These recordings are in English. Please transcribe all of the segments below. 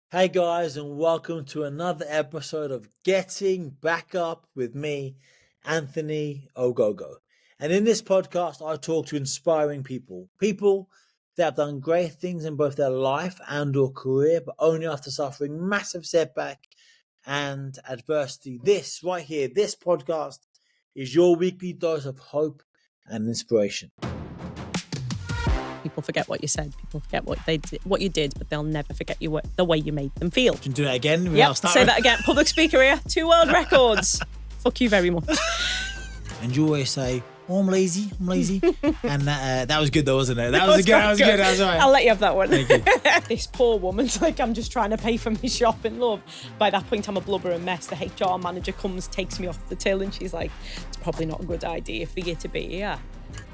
Hey guys, and welcome to another episode of Getting Back Up with me, Anthony Ogogo. And in this podcast, I talk to inspiring people that have done great things in both their life and/or career, but only after suffering massive setback and adversity. This right here, this podcast is your weekly dose of hope and inspiration. People forget what you said. People forget what you did, but they'll never forget the way you made them feel. Can you do that again? Yep, say that again. Public speaker here. 2 world records. Fuck you very much. And you always say, "Oh, I'm lazy. And that was good though, wasn't it? That was good. That was all right. I'll let you have that one. Thank you. This poor woman's like, I'm just trying to pay for my shopping, love. By that point, I'm a blubbering mess. The HR manager comes, takes me off the till, and she's like, it's probably not a good idea for you to be here.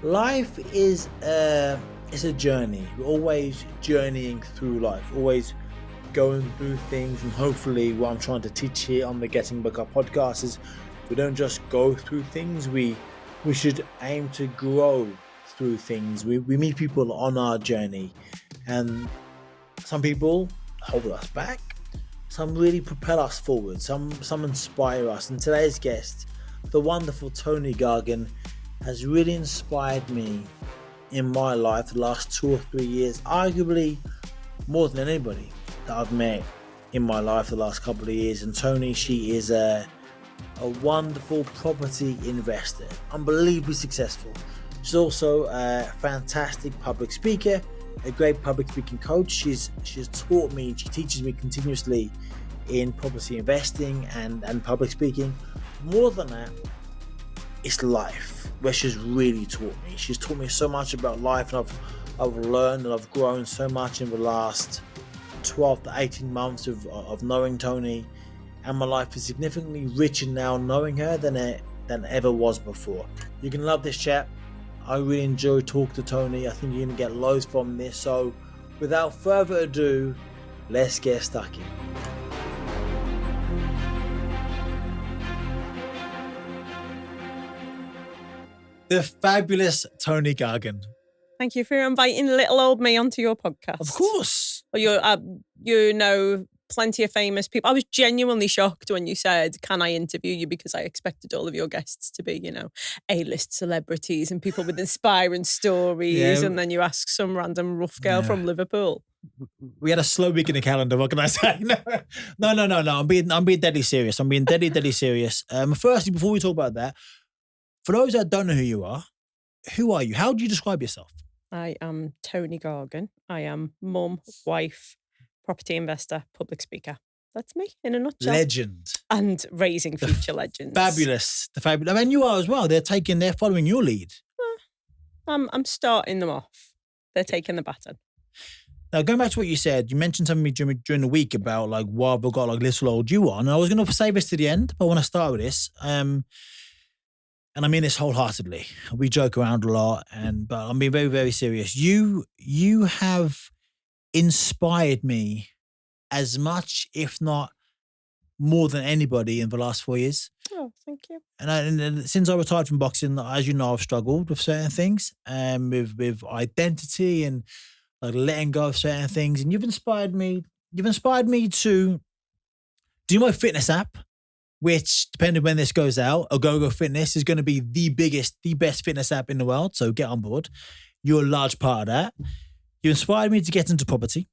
Life is it's a journey. We're always journeying through life, always going through things, and hopefully what I'm trying to teach here on the Getting Back Up podcast is we don't just go through things, we should aim to grow through things. We meet people on our journey, and some people hold us back, some really propel us forward, some inspire us. And today's guest, the wonderful Toni Gargan, has really inspired me in my life the last 2 or 3 years, arguably more than anybody that I've met in my life the last couple of years. And Toni, she is a wonderful property investor, unbelievably successful. She's also a fantastic public speaker, a great public speaking coach. She's taught me, she teaches me continuously in property investing and public speaking. More than that, it's life, where she's really taught me. She's taught me so much about life, and I've learned and I've grown so much in the last 12 to 18 months of knowing Toni, and my life is significantly richer now knowing her than ever was before. You're going to love this chat. I really enjoy talking to Toni. I think you're going to get loads from this. So without further ado, let's get stuck in. The fabulous Toni Gargan. Thank you for inviting little old me onto your podcast. Of course. Well, you know plenty of famous people. I was genuinely shocked when you said, can I interview you? Because I expected all of your guests to be, A-list celebrities and people with inspiring stories. Yeah. And then you ask some random rough girl from Liverpool. We had a slow week in the calendar. What can I say? No. I'm being deadly serious. Deadly serious. Firstly, before we talk about that, for those that don't know who you are you? How do you describe yourself? I am Toni Gargan. I am mum, wife, property investor, public speaker. That's me in a nutshell. Legend. And raising future legends. Fabulous. I mean, you are as well. They're following your lead. I'm starting them off. They're taking the baton. Now, going back to what you said, you mentioned something during the week about why I've got little old you on. And I was going to save this to the end, but I want to start with this. And I mean this wholeheartedly. We joke around a lot, but I'm being very, very serious. You have inspired me as much, if not more than anybody in the last 4 years. Oh, thank you. And since I retired from boxing, as you know, I've struggled with certain things, with identity and letting go of certain things. And you've inspired me to do my fitness app, which, depending when this goes out, Ogogo Fitness is going to be the best fitness app in the world. So get on board. You're a large part of that. You inspired me to get into property,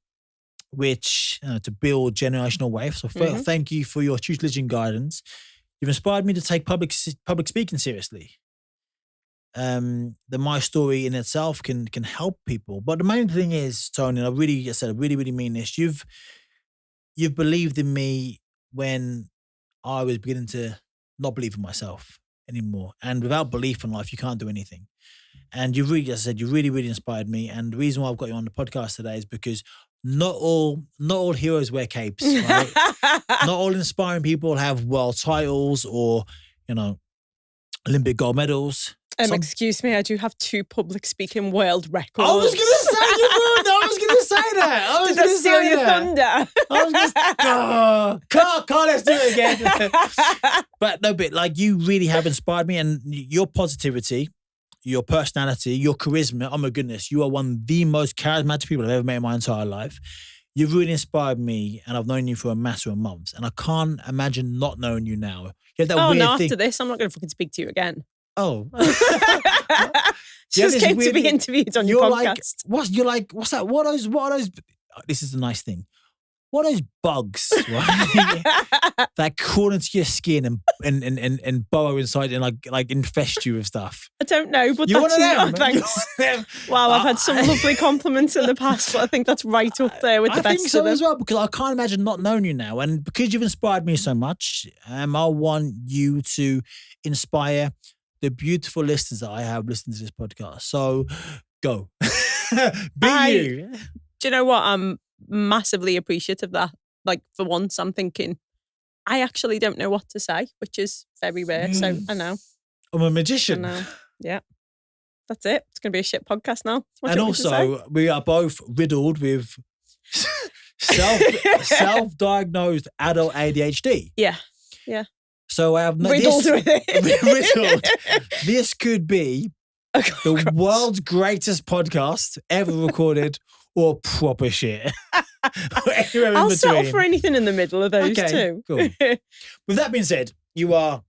which to build generational wealth. So thank you for your tutelage and guidance. You've inspired me to take public speaking seriously. My story in itself can help people. But the main thing is, Toni, and I really mean this. You've believed in me when I was beginning to not believe in myself anymore. And without belief in life, you can't do anything. And you really, as I said, you really, really inspired me. And the reason why I've got you on the podcast today is because not all heroes wear capes, right? Not all inspiring people have world titles or, Olympic gold medals. Excuse me, I do have 2 public speaking world records. I was going to say I was going to say that. Did I steal your thunder? I was just, let's do it again. But you really have inspired me, and your positivity, your personality, your charisma. Oh my goodness, you are one of the most charismatic people I've ever met in my entire life. You've really inspired me, and I've known you for a matter of months, and I can't imagine not knowing you now. You have that weird no, thing. after this, I'm not going to fucking speak to you again. Oh. Just came to be interviewed on your podcast. What's that? What are those? This is a nice thing. What are those bugs, right? That crawl into your skin and burrow inside and like infest you with stuff. I don't know, but You're that's one of them. Thanks. Wow, I've had some lovely compliments in the past, but I think that's right up there with the best I think so of them. as well, because I can't imagine not knowing you now. And because you've inspired me so much, I want you to inspire the beautiful listeners that I have listening to this podcast. So go. Be you. Do you know what? I'm massively appreciative of that. Like, for once, I'm thinking, I actually don't know what to say, which is very rare. So I know. I'm a magician. I know. Yeah. That's it. It's going to be a shit podcast now. And also, we are both riddled with self-diagnosed adult ADHD. Yeah. Yeah. So I have riddled with it. Riddled. This could be the world's greatest podcast ever recorded, or proper shit. I'll settle for anything in the middle of those two. Cool. With that being said, you are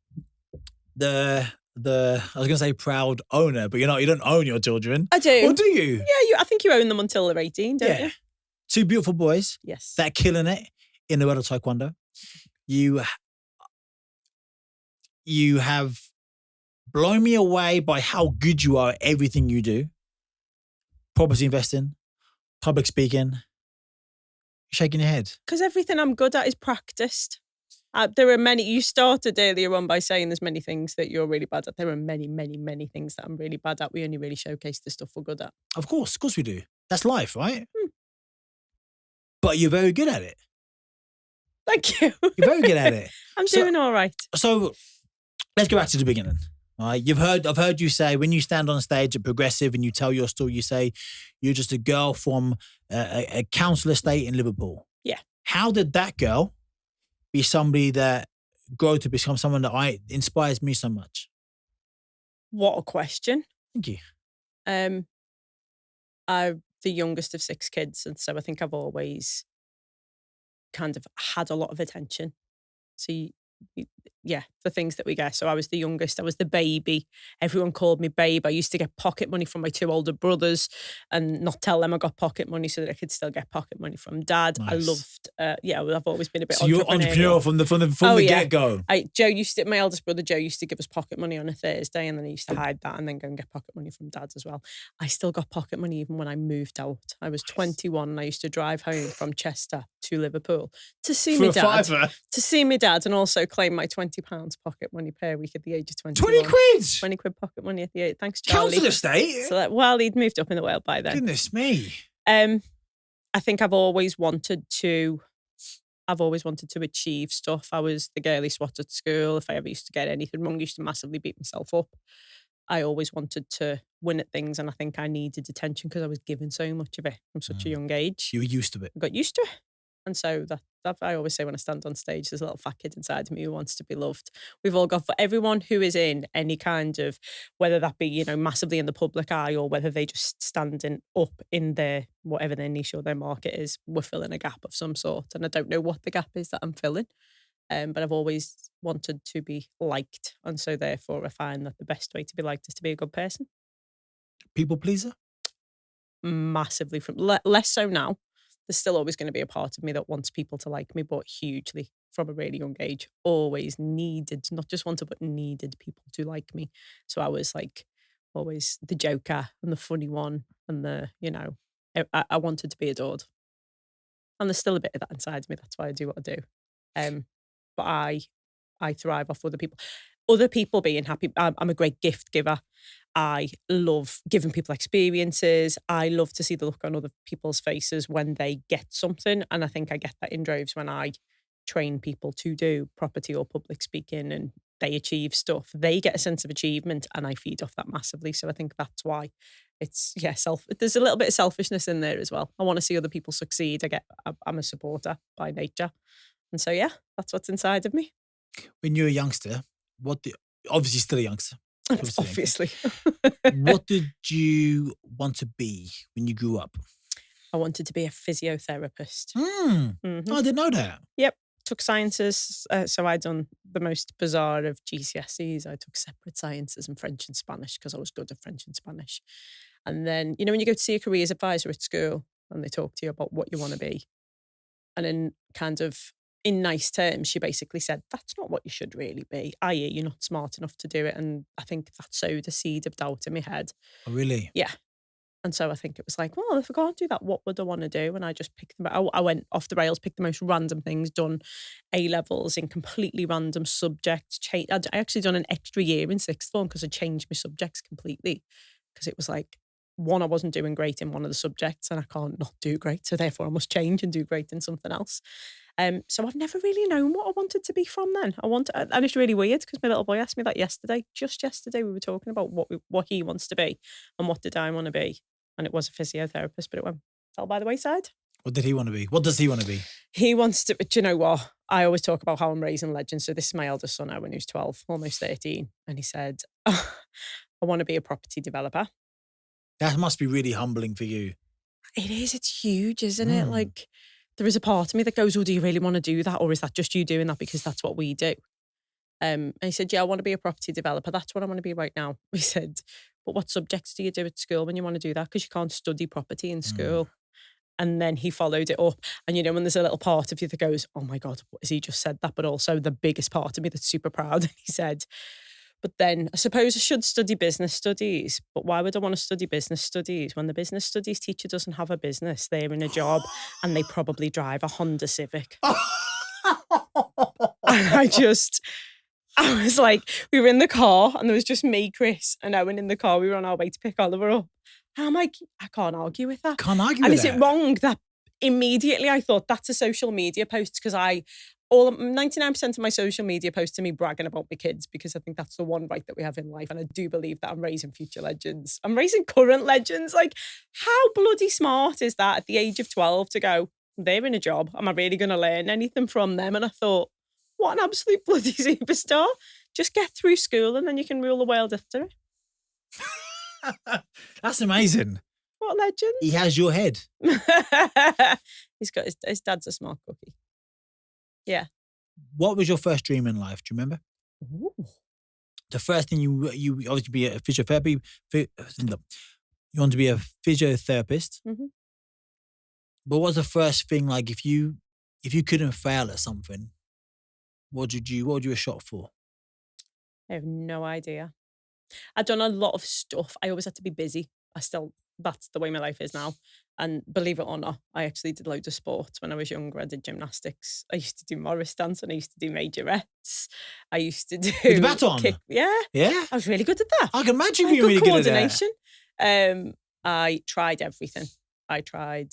the I was going to say proud owner, but you're not. You don't own your children. I do. Or do you? Yeah, I think you own them until they're 18, don't you? Two beautiful boys. Yes. That are killing it in the world of Taekwondo. You have blown me away by how good you are at everything you do. Property investing, public speaking. You're shaking your head. Because everything I'm good at is practiced. There are many, you started earlier on by saying there's many things that you're really bad at. There are many, many, many things that I'm really bad at. We only really showcase the stuff we're good at. Of course we do. That's life, right? But you're very good at it. Thank you. You're very good at it. I'm doing all right. So let's go back to the beginning. All right? I've heard you say, when you stand on stage at Progressive and you tell your story, you say you're just a girl from a council estate in Liverpool. Yeah. How did that girl be somebody that grow to become someone that inspires me so much? What a question. Thank you. I'm the youngest of 6 kids, and so I think I've always kind of had a lot of attention. So the things that we get. So I was the youngest. I was the baby. Everyone called me babe. I used to get pocket money from my 2 older brothers and not tell them I got pocket money so that I could still get pocket money from dad. Nice. I loved, I've always been a bit So you're entrepreneur from the get-go. My eldest brother Joe used to give us pocket money on a Thursday, and then I used to hide that and then go and get pocket money from dad as well. I still got pocket money even when I moved out. I was 21 and I used to drive home from Chester to Liverpool to see my dad. To see my dad and also claim my £20 pocket money per week at the age of 21. 20 quid? 20 quid pocket money at the age. Thanks, Charlie. Council estate? So he'd moved up in the world by then. Goodness me. I think I've always wanted to achieve stuff. I was the girly swat at school. If I ever used to get anything wrong, I used to massively beat myself up. I always wanted to win at things, and I think I needed attention because I was given so much of it from such a young age. You were used to it. I got used to it. And so that I always say when I stand on stage, there's a little fat kid inside of me who wants to be loved. We've all got, for everyone who is in any kind of, whether that be, massively in the public eye or whether they just standing up in their, whatever their niche or their market is, we're filling a gap of some sort. And I don't know what the gap is that I'm filling. But I've always wanted to be liked. And so therefore I find that the best way to be liked is to be a good person. People pleaser? Massively. Less so now. There's still always going to be a part of me that wants people to like me, but hugely from a really young age, always needed, not just wanted, but needed people to like me. So I was like always the joker and the funny one and I wanted to be adored. And there's still a bit of that inside me. That's why I do what I do. But I thrive off other people. Other people being happy. I'm a great gift giver. I love giving people experiences. I love to see the look on other people's faces when they get something. And I think I get that in droves when I train people to do property or public speaking and they achieve stuff. They get a sense of achievement and I feed off that massively. So I think that's why it's, there's a little bit of selfishness in there as well. I want to see other people succeed. I'm a supporter by nature. And so, that's what's inside of me. When you're a youngster, obviously still a youngster. Obviously. What did you want to be when you grew up? I wanted to be a physiotherapist. Oh, I didn't know that. Yep. Took sciences. So I'd done the most bizarre of GCSEs. I took separate sciences and French and Spanish because I was good at French and Spanish. And then, when you go to see a careers advisor at school and they talk to you about what you want to be, and in kind of in nice terms, she basically said, that's not what you should really be, i.e. you're not smart enough to do it. And I think that sowed a seed of doubt in my head. Oh, really? Yeah. And so I think it was like, well, if I can't do that, what would I want to do? And I just picked them. I went off the rails, picked the most random things, done A-levels in completely random subjects. I actually done an extra year in sixth form because I changed my subjects completely. Because it was like, one, I wasn't doing great in one of the subjects and I can't not do great. So therefore I must change and do great in something else. So I've never really known what I wanted to be from then. And it's really weird because my little boy asked me that yesterday. Just yesterday we were talking about what he wants to be and what did I want to be. And it was a physiotherapist, but it fell by the wayside. What did he want to be? What does he want to be? He wants to, do you know what? I always talk about how I'm raising legends. So this is my eldest son, Owen, who's 12, almost 13. And he said, I want to be a property developer. That must be really humbling for you. It is. It's huge, isn't it? Like, there is a part of me that goes, oh, do you really want to do that? Or is that just you doing that because that's what we do? And he said, yeah, I want to be a property developer. That's what I want to be right now. He said, but what subjects do you do at school when you want to do that? Because you can't study property in school. And then he followed it up. And, when there's a little part of you that goes, oh my God, what has he just said that? But also the biggest part of me that's super proud. And he said, but then I suppose I should study business studies. But why would I want to study business studies when the business studies teacher doesn't have a business? They're in a job and they probably drive a Honda Civic. And I was like, we were in the car and there was just me, Chris, and Owen in the car. We were on our way to pick Oliver up. And I'm like, I can't argue with that. Can't argue and with that. And is it wrong that immediately I thought that's a social media post? Because 99% of my social media posts are me bragging about my kids because I think that's the one right that we have in life. And I do believe that I'm raising future legends. I'm raising current legends. Like, how bloody smart is that at the age of 12 to go, they're in a job. Am I really going to learn anything from them? And I thought, what an absolute bloody superstar. Just get through school and then you can rule the world after it. That's amazing. What a legend. He has your head. He's got his dad's a smart cookie. Yeah. What was your first dream in life? Do you remember? Ooh. The first thing you obviously be a physiotherapy. You want to be a physiotherapist. Mm-hmm. What was the first thing, like, if you couldn't fail at something, what would you have shot for? I have no idea. I've done a lot of stuff. I always had to be busy. That's the way my life is now. And believe it or not, I actually did loads of sports when I was younger. I did gymnastics. I used to do Morris dance and I used to do majorettes. I used to do with the baton. Yeah. I was really good at that. I can imagine you really good at that. I tried everything. I tried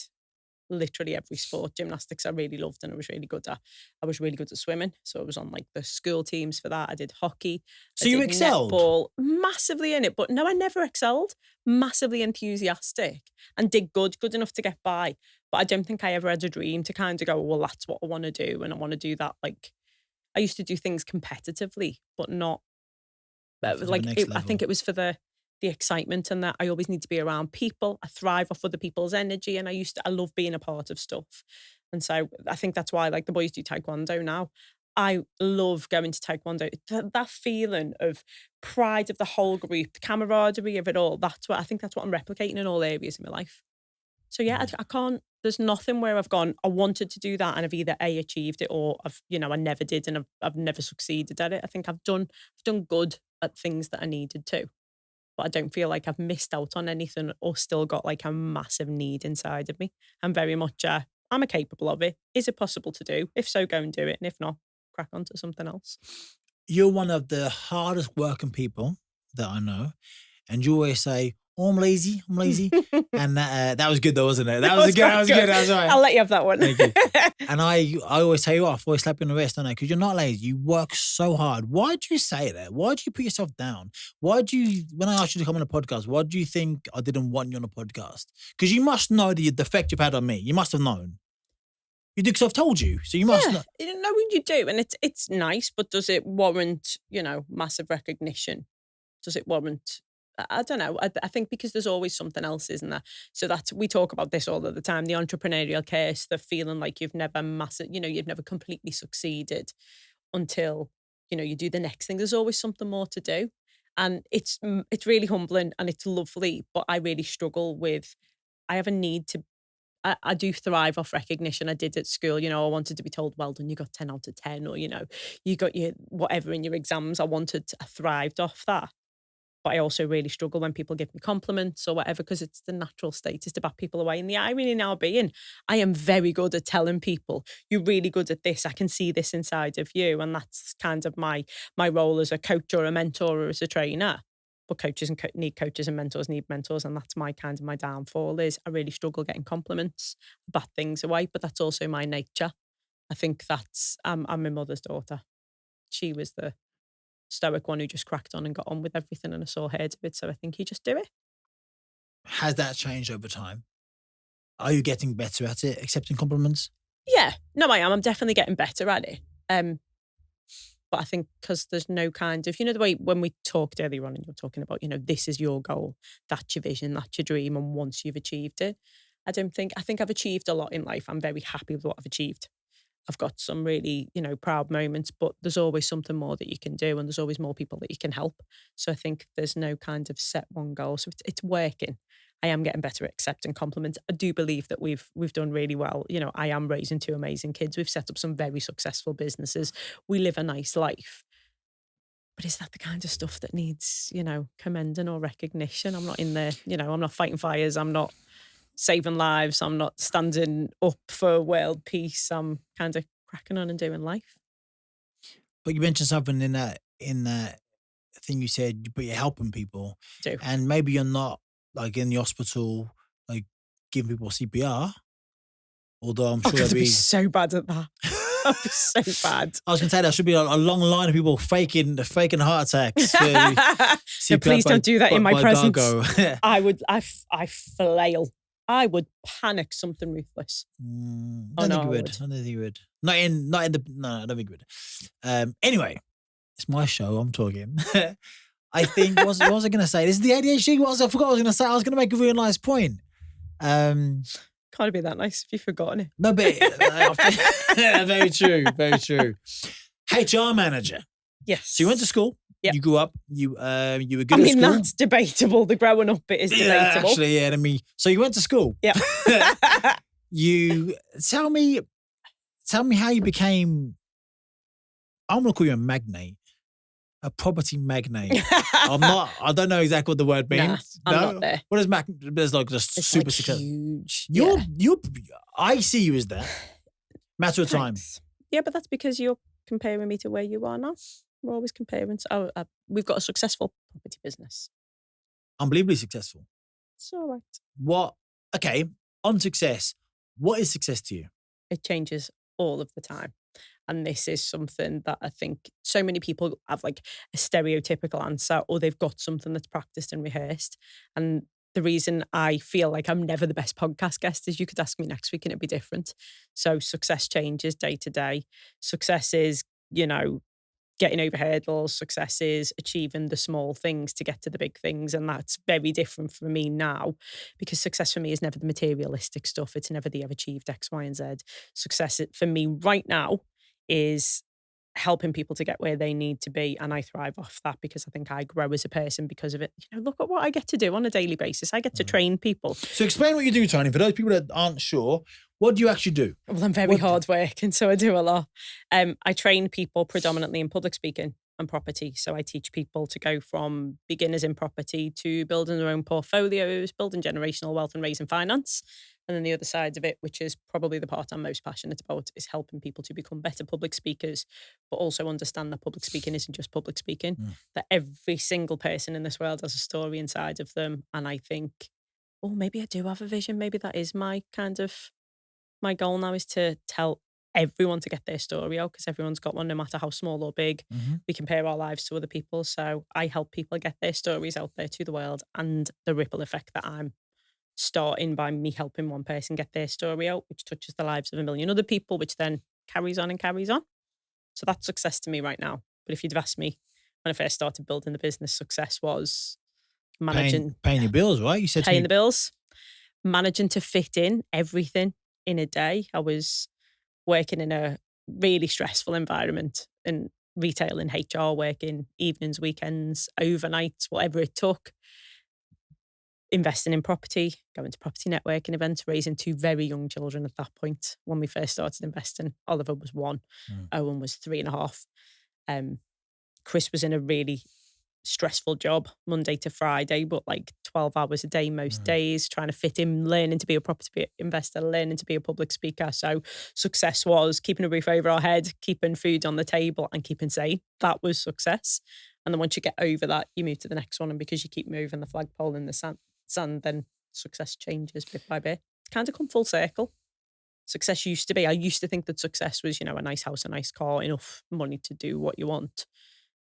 literally every sport. Gymnastics I really loved and I was really good at. I was really good at swimming. So I was on like the school teams for that. I did hockey. So you excelled? Netball, massively in it. But no, I never excelled. Massively enthusiastic and did good enough to get by. But I don't think I ever had a dream to kind of go, well, that's what I want to do. And I want to do that. Like, I used to do things competitively, but not like, I think it was for the excitement and that I always need to be around people. I thrive off other people's energy and I love being a part of stuff. And so I think that's why, like, the boys do taekwondo now. I love going to taekwondo. That feeling of pride of the whole group, the camaraderie of it all, that's what I'm replicating in all areas of my life. So yeah, I can't, there's nothing where I've gone, I wanted to do that and I've either achieved it or I never did and I've never succeeded at it. I think I've done good at things that I needed to. But I don't feel like I've missed out on anything or still got like a massive need inside of me. I'm very much, I'm capable of it. Is it possible to do? If so, go and do it. And if not, crack on to something else. You're one of the hardest working people that I know. And you always say, oh, I'm lazy. And that was good though, wasn't it? That was good. That was right. I'll let you have that one. Thank you. And I always tell you off, always slap you on the wrist, don't I? Because you're not lazy. You work so hard. Why do you say that? Why do you put yourself down? When I asked you to come on a podcast, why do you think I didn't want you on a podcast? Because you must know the effect you've had on me. You must have known. You do, because I've told you. So you must know. You know when you do. And it's nice, but does it warrant, massive recognition? Does it warrant I don't know. I think because there's always something else, isn't there? So that we talk about this all of the time, the entrepreneurial case, the feeling like you've never you've never completely succeeded until, you do the next thing. There's always something more to do. And it's really humbling and it's lovely, but I really struggle with, I have a need to, I do thrive off recognition. I did at school, I wanted to be told, well done, you got 10 out of 10, or, you got your whatever in your exams. I thrived off that. But I also really struggle when people give me compliments or whatever, because it's the natural state is to bat people away. And the irony now being, I am very good at telling people, you're really good at this. I can see this inside of you. And that's kind of my role as a coach or a mentor or as a trainer. But coaches need coaches and mentors need mentors. And that's my downfall is I really struggle getting compliments, bat things away. But that's also my nature. I think I'm my mother's daughter. She was the stoic one who just cracked on and got on with everything, and I saw heard of it, so I think you just do it. Has that changed over time? Are you getting better at it, accepting compliments? Yeah, no, I am. I'm definitely getting better at it. But I think because there's no kind of, the way when we talked earlier on and you're talking about, this is your goal, that's your vision, that's your dream, and once you've achieved it, I think I've achieved a lot in life. I'm very happy with what I've achieved. I've got some really, proud moments, but there's always something more that you can do and there's always more people that you can help. So I think there's no kind of set one goal. So it's working. I am getting better at accepting compliments. I do believe that we've done really well. I am raising two amazing kids. We've set up some very successful businesses. We live a nice life. But is that the kind of stuff that needs, commending or recognition? I'm not in there, I'm not fighting fires. I'm not saving lives. I'm not standing up for world peace. I'm kind of cracking on and doing life. But you mentioned something in that thing you said, but you're helping people. Do. And maybe you're not like in the hospital, like giving people CPR. Although I'm sure I'd be so bad at that. I'd be so bad. I was going to say there should be a long line of people faking heart attacks. No, please don't do that in my presence. I flail. I would panic something ruthless. I don't think you would. No, I don't think you would. Anyway, it's my show. I'm talking. I think, what was I going to say? This is the ADHD. I forgot what I was going to say. I was going to make a really nice point. Can't be that nice if you've forgotten it. No, but very true. Very true. HR manager. Yes. So you went to school. Yep. You grew up. You were good at school. That's debatable. The growing up bit is debatable. Actually, yeah. So you went to school. Yeah. You tell me how you became. I'm gonna call you a magnate, a property magnate. I don't know exactly what the word means. Nah, I'm not there. What does there's like just it's super like successful. Huge. I see you as that. Matter of time. Yeah, but that's because you're comparing me to where you are now. We're always comparing. We've got a successful property business. Unbelievably successful. It's all right. What? Okay, on success. What is success to you? It changes all of the time. And this is something that I think so many people have like a stereotypical answer, or they've got something that's practiced and rehearsed. And the reason I feel like I'm never the best podcast guest is you could ask me next week and it'd be different. So success changes day to day. Success is, getting over hurdles. Success is achieving the small things to get to the big things. And that's very different for me now, because success for me is never the materialistic stuff. It's never the I've achieved X, Y, and Z. Success for me right now is helping people to get where they need to be. And I thrive off that because I think I grow as a person because of it. Look at what I get to do on a daily basis. I get to train people. So explain what you do, Toni. For those people that aren't sure, what do you actually do? Well, I'm very hard working, so I do a lot. I train people predominantly in public speaking and property. So I teach people to go from beginners in property to building their own portfolios, building generational wealth and raising finance. And then the other side of it, which is probably the part I'm most passionate about, is helping people to become better public speakers, but also understand that public speaking isn't just public speaking, that every single person in this world has a story inside of them. And I think, maybe I do have a vision. Maybe that is my goal now, is to tell everyone to get their story out, because everyone's got one, no matter how small or big. We compare our lives to other people. So I help people get their stories out there to the world, and the ripple effect that I'm starting by me helping one person get their story out, which touches the lives of a million other people, which then carries on and carries on. So that's success to me right now. But if you'd have asked me when I first started building the business, success was managing paying your bills, right? You said paying the bills, managing to fit in everything in a day. I was working in a really stressful environment in retail and HR, working evenings, weekends, overnights, whatever it took. Investing in property, going to property networking events, raising 2 very young children at that point when we first started investing. Oliver was 1, Owen was 3.5. Chris was in a really stressful job, Monday to Friday, but like 12 hours a day most days, trying to fit in, learning to be a property investor, learning to be a public speaker. So success was keeping a roof over our head, keeping food on the table, and keeping sane. That was success. And then once you get over that, you move to the next one. And because you keep moving the flagpole in the sand, then success changes bit by bit. It's kind of come full circle. Success used to be, I used to think that success was, a nice house, a nice car, enough money to do what you want.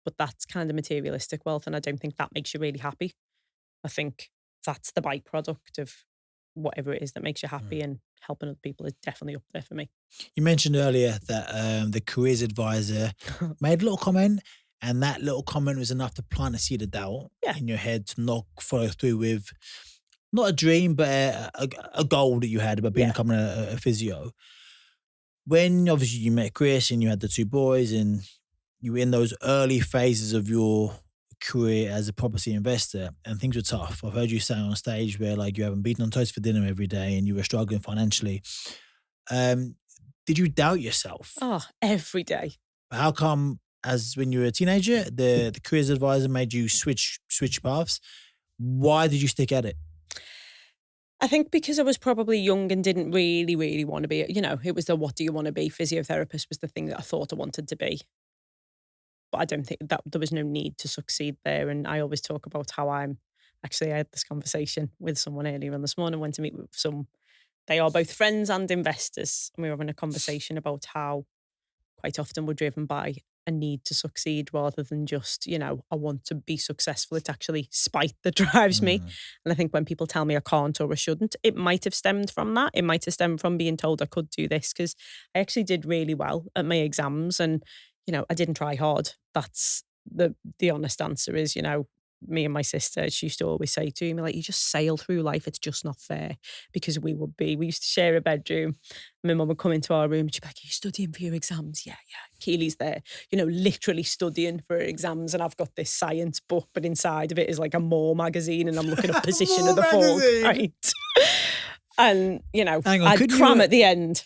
But that's kind of materialistic wealth, and I don't think that makes you really happy. I think that's the byproduct of whatever it is that makes you happy, and helping other people is definitely up there for me. You mentioned earlier that the careers advisor made a little comment, and that little comment was enough to plant a seed of doubt in your head to not follow through with not a dream, but a goal that you had about becoming a physio. When obviously you met Chris and you had the 2 boys and you were in those early phases of your career as a property investor and things were tough. I've heard you say on stage where like you haven't beaten on toast for dinner every day and you were struggling financially. Did you doubt yourself? Oh, every day. How come as when you were a teenager, the careers advisor made you switch paths? Why did you stick at it? I think because I was probably young and didn't really, really want to be, it was the what do you want to be? Physiotherapist was the thing that I thought I wanted to be. But I don't think that there was no need to succeed there. And I always talk about how I had this conversation with someone earlier on this morning, went to meet with they are both friends and investors. And we were having a conversation about how quite often we're driven by a need to succeed rather than just, I want to be successful. It's actually spite that drives me. And I think when people tell me I can't or I shouldn't, it might have stemmed from that. It might have stemmed from being told I could do this, because I actually did really well at my exams and, I didn't try hard. That's the honest answer is, me and my sister, she used to always say to me, like, you just sail through life. It's just not fair, because we used to share a bedroom. My mum would come into our room and she'd be like, are you studying for your exams? Yeah. Keely's there, literally studying for her exams. And I've got this science book, but inside of it is like a More magazine and I'm looking at position of the fall. Right. And, I'd cram at the end.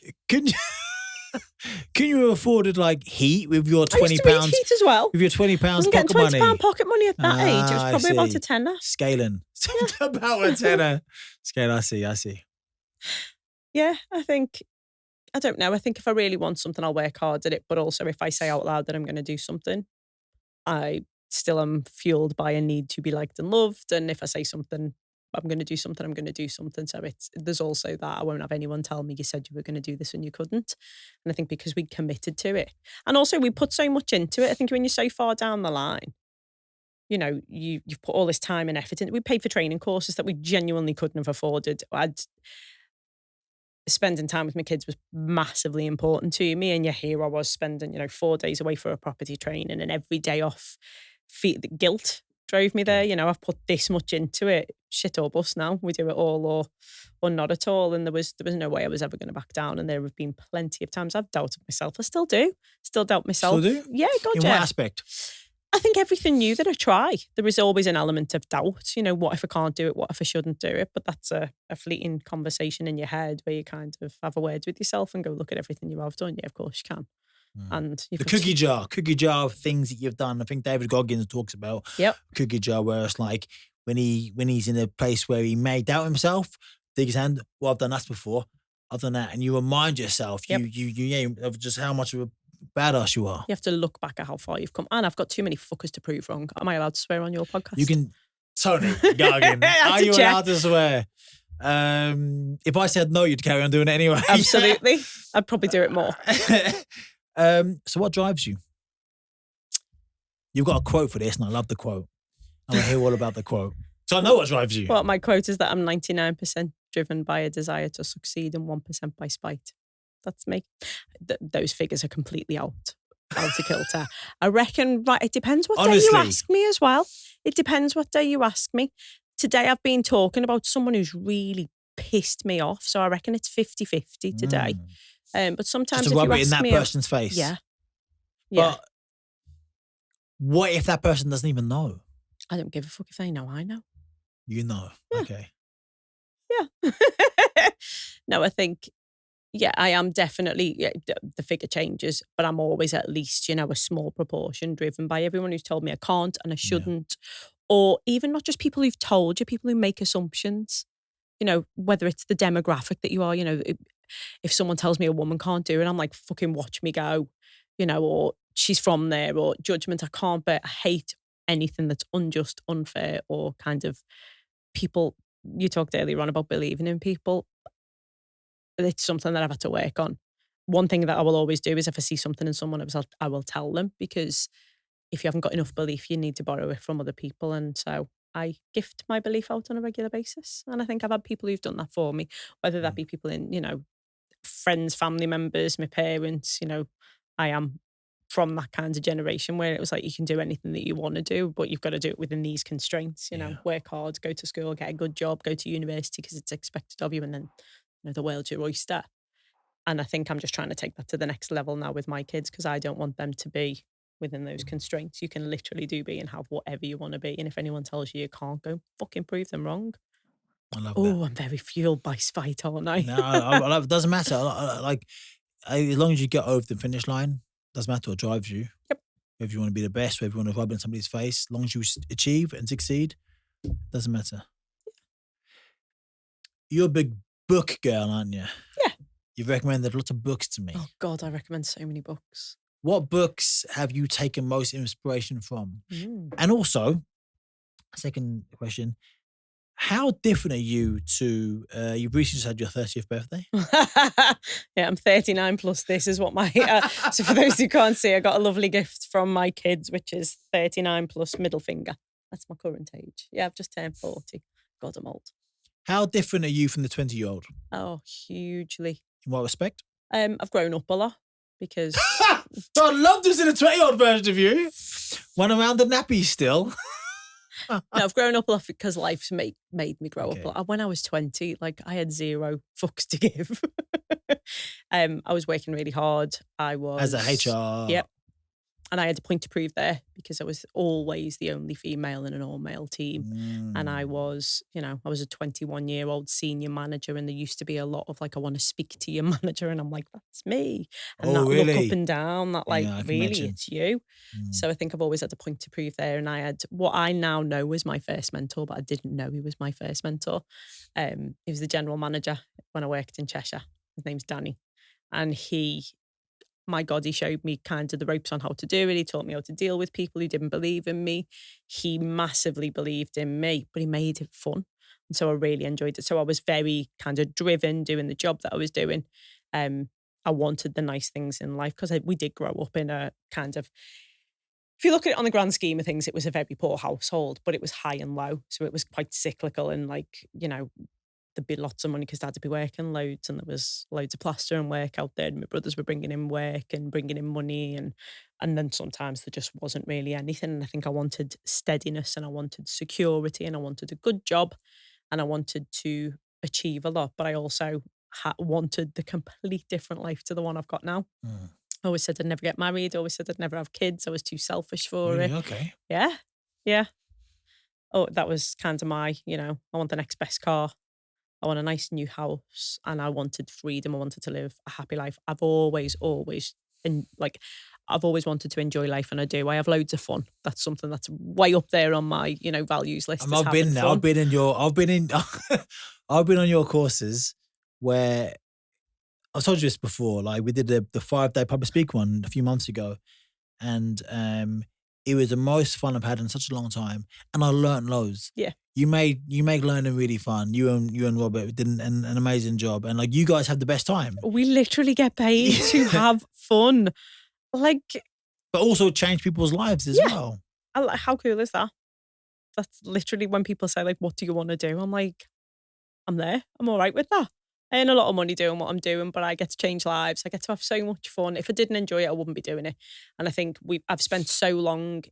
Can you have afforded like heat with your £20? I used to read heat as well. With your £20 pocket money. £20 pocket money at that age. It was probably about a tenner. Scaling. About a tenner. Scale, I see. Yeah, I don't know. I think if I really want something, I'll work hard at it. But also if I say out loud that I'm going to do something, I still am fueled by a need to be liked and loved. And if I say something, I'm going to do something, I'm going to do something. So there's also that I won't have anyone tell me you said you were going to do this and you couldn't. And I think because we committed to it. And also we put so much into it. I think when you're so far down the line, you've put all this time and effort in. We paid for training courses that we genuinely couldn't have afforded. Spending time with my kids was massively important to me. And here I was spending, 4 days away for a property training and every day off. The guilt drove me there. I've put this much into it. Shit or bust now. We do it all or not at all. And there was no way I was ever going to back down. And there have been plenty of times I've doubted myself. I still do. Still doubt myself. Still do? Yeah, God, In what aspect? I think everything new that I try, there is always an element of doubt. What if I can't do it? What if I shouldn't do it? But that's a fleeting conversation in your head where you kind of have a word with yourself and go, look at everything you have done. Yeah, of course you can. And the cookie jar of things that you've done. I think David Goggins talks about cookie jar, where it's like when he's in a place where he may doubt himself, dig his hand. Well, I've done that before. I've done that, and you remind yourself, of just how much of a badass you are. You have to look back at how far you've come. And I've got too many fuckers to prove wrong. Am I allowed to swear on your podcast? You can. Toni Gargan, are you allowed to swear? If I said no, you'd carry on doing it anyway. Absolutely. I'd probably do it more. So what drives you? You've got a quote for this, and I love the quote. I want to hear all about the quote. So I know what drives you. Well, my quote is that I'm 99% driven by a desire to succeed and 1% by spite. That's me. Those figures are completely out out of kilter. I reckon, right, it depends what day Honestly. you ask me as well. It depends what day you ask me. Today I've been talking about someone who's really pissed me off. So I reckon it's 50-50 today. But sometimes Just to if rub you it in ask that me... person's face. Yeah. But what if that person doesn't even know? I don't give a fuck if they know. I know. You know. Yeah. Okay. Yeah. No, I think, I am definitely, the figure changes, but I'm always at least, a small proportion driven by everyone who's told me I can't and I shouldn't. Or even not just people who've told you, people who make assumptions. Whether it's the demographic that you are, if someone tells me a woman can't do it, I'm like, fucking watch me go, or she's from there, or judgment. I can't bear, I hate anything that's unjust, unfair, or kind of people. You talked earlier on about believing in people. It's something that I've had to work on. One thing that I will always do is if I see something in someone else, I will tell them, because if you haven't got enough belief, you need to borrow it from other people. And so I gift my belief out on a regular basis. And I think I've had people who've done that for me, whether that be people in, friends, family members, my parents. I am from that kind of generation where it was like, you can do anything that you want to do, but you've got to do it within these constraints. Work hard, go to school, get a good job, go to university because it's expected of you, and then the world's your oyster. And I think I'm just trying to take that to the next level now with my kids, because I don't want them to be within those constraints. You can literally do, be, and have whatever you want to be. And if anyone tells you you can't, go fucking prove them wrong. I love that. Oh, I'm very fueled by spite, aren't I? No, I love it. Doesn't matter. As long as you get over the finish line, doesn't matter what drives you. Yep. If you want to be the best, or if you want to rub in somebody's face, as long as you achieve and succeed, doesn't matter. You're a big book girl, aren't you? Yeah. You've recommended lots of books to me. Oh God, I recommend so many books. What books have you taken most inspiration from? And also, second question, how different are you to, you recently just had your 30th birthday? Yeah, I'm 39 plus this is what my, so for those who can't see, I got a lovely gift from my kids, which is 39 plus middle finger. That's my current age. Yeah, I've just turned 40. God, I'm old. How different are you from the 20-year-old? Oh, hugely. In what respect? I've grown up a lot because... I love to see the 20-year-old version of you. One around the nappy still. No, I've grown up a lot because life's made me grow up a lot. When I was 20, I had zero fucks to give. I was working really hard. I was... As a HR. Yep. And I had a point to prove there because I was always the only female in an all-male team. And I was, I was a 21-year-old senior manager, and there used to be a lot of I want to speak to your manager, and I'm like, that's me. And that really? look up and down, that really, imagine. it's you. So I think I've always had a point to prove there. And I had what I now know was my first mentor, but I didn't know he was my first mentor. He was the general manager when I worked in Cheshire. His name's Danny. And my God, he showed me kind of the ropes on how to do it. He taught me how to deal with people who didn't believe in me. He massively believed in me, but he made it fun. And so I really enjoyed it. So I was very kind of driven doing the job that I was doing. I wanted the nice things in life because we did grow up in a kind of, if you look at it on the grand scheme of things, it was a very poor household, but it was high and low. So it was quite cyclical, and there'd be lots of money because Dad'd be working loads, and there was loads of plastering work out there, and my brothers were bringing in work and bringing in money, and then sometimes there just wasn't really anything. And I think I wanted steadiness, and I wanted security, and I wanted a good job, and I wanted to achieve a lot, but I also wanted the complete different life to the one I've got now. I always said I'd never get married. I always said I'd never have kids. I was too selfish for it. Okay. Yeah. Oh, that was kind of my, I want the next best car. I want a nice new house, and I wanted freedom. I wanted to live a happy life. I've always, and I've always wanted to enjoy life, and I do. I have loads of fun. That's something that's way up there on my, values list. I've been there. I've been on your courses where I've told you this before. We did the 5-day public speak one a few months ago, and it was the most fun I've had in such a long time, and I learnt loads. Yeah. You make learning really fun. You and Robert did an amazing job, and you guys have the best time. We literally get paid to have fun, but also change people's lives as well. How cool is that? That's literally when people say what do you want to do? I'm like, I'm there. I'm all right with that. I earn a lot of money doing what I'm doing, but I get to change lives. I get to have so much fun. If I didn't enjoy it, I wouldn't be doing it. And I think I've spent so long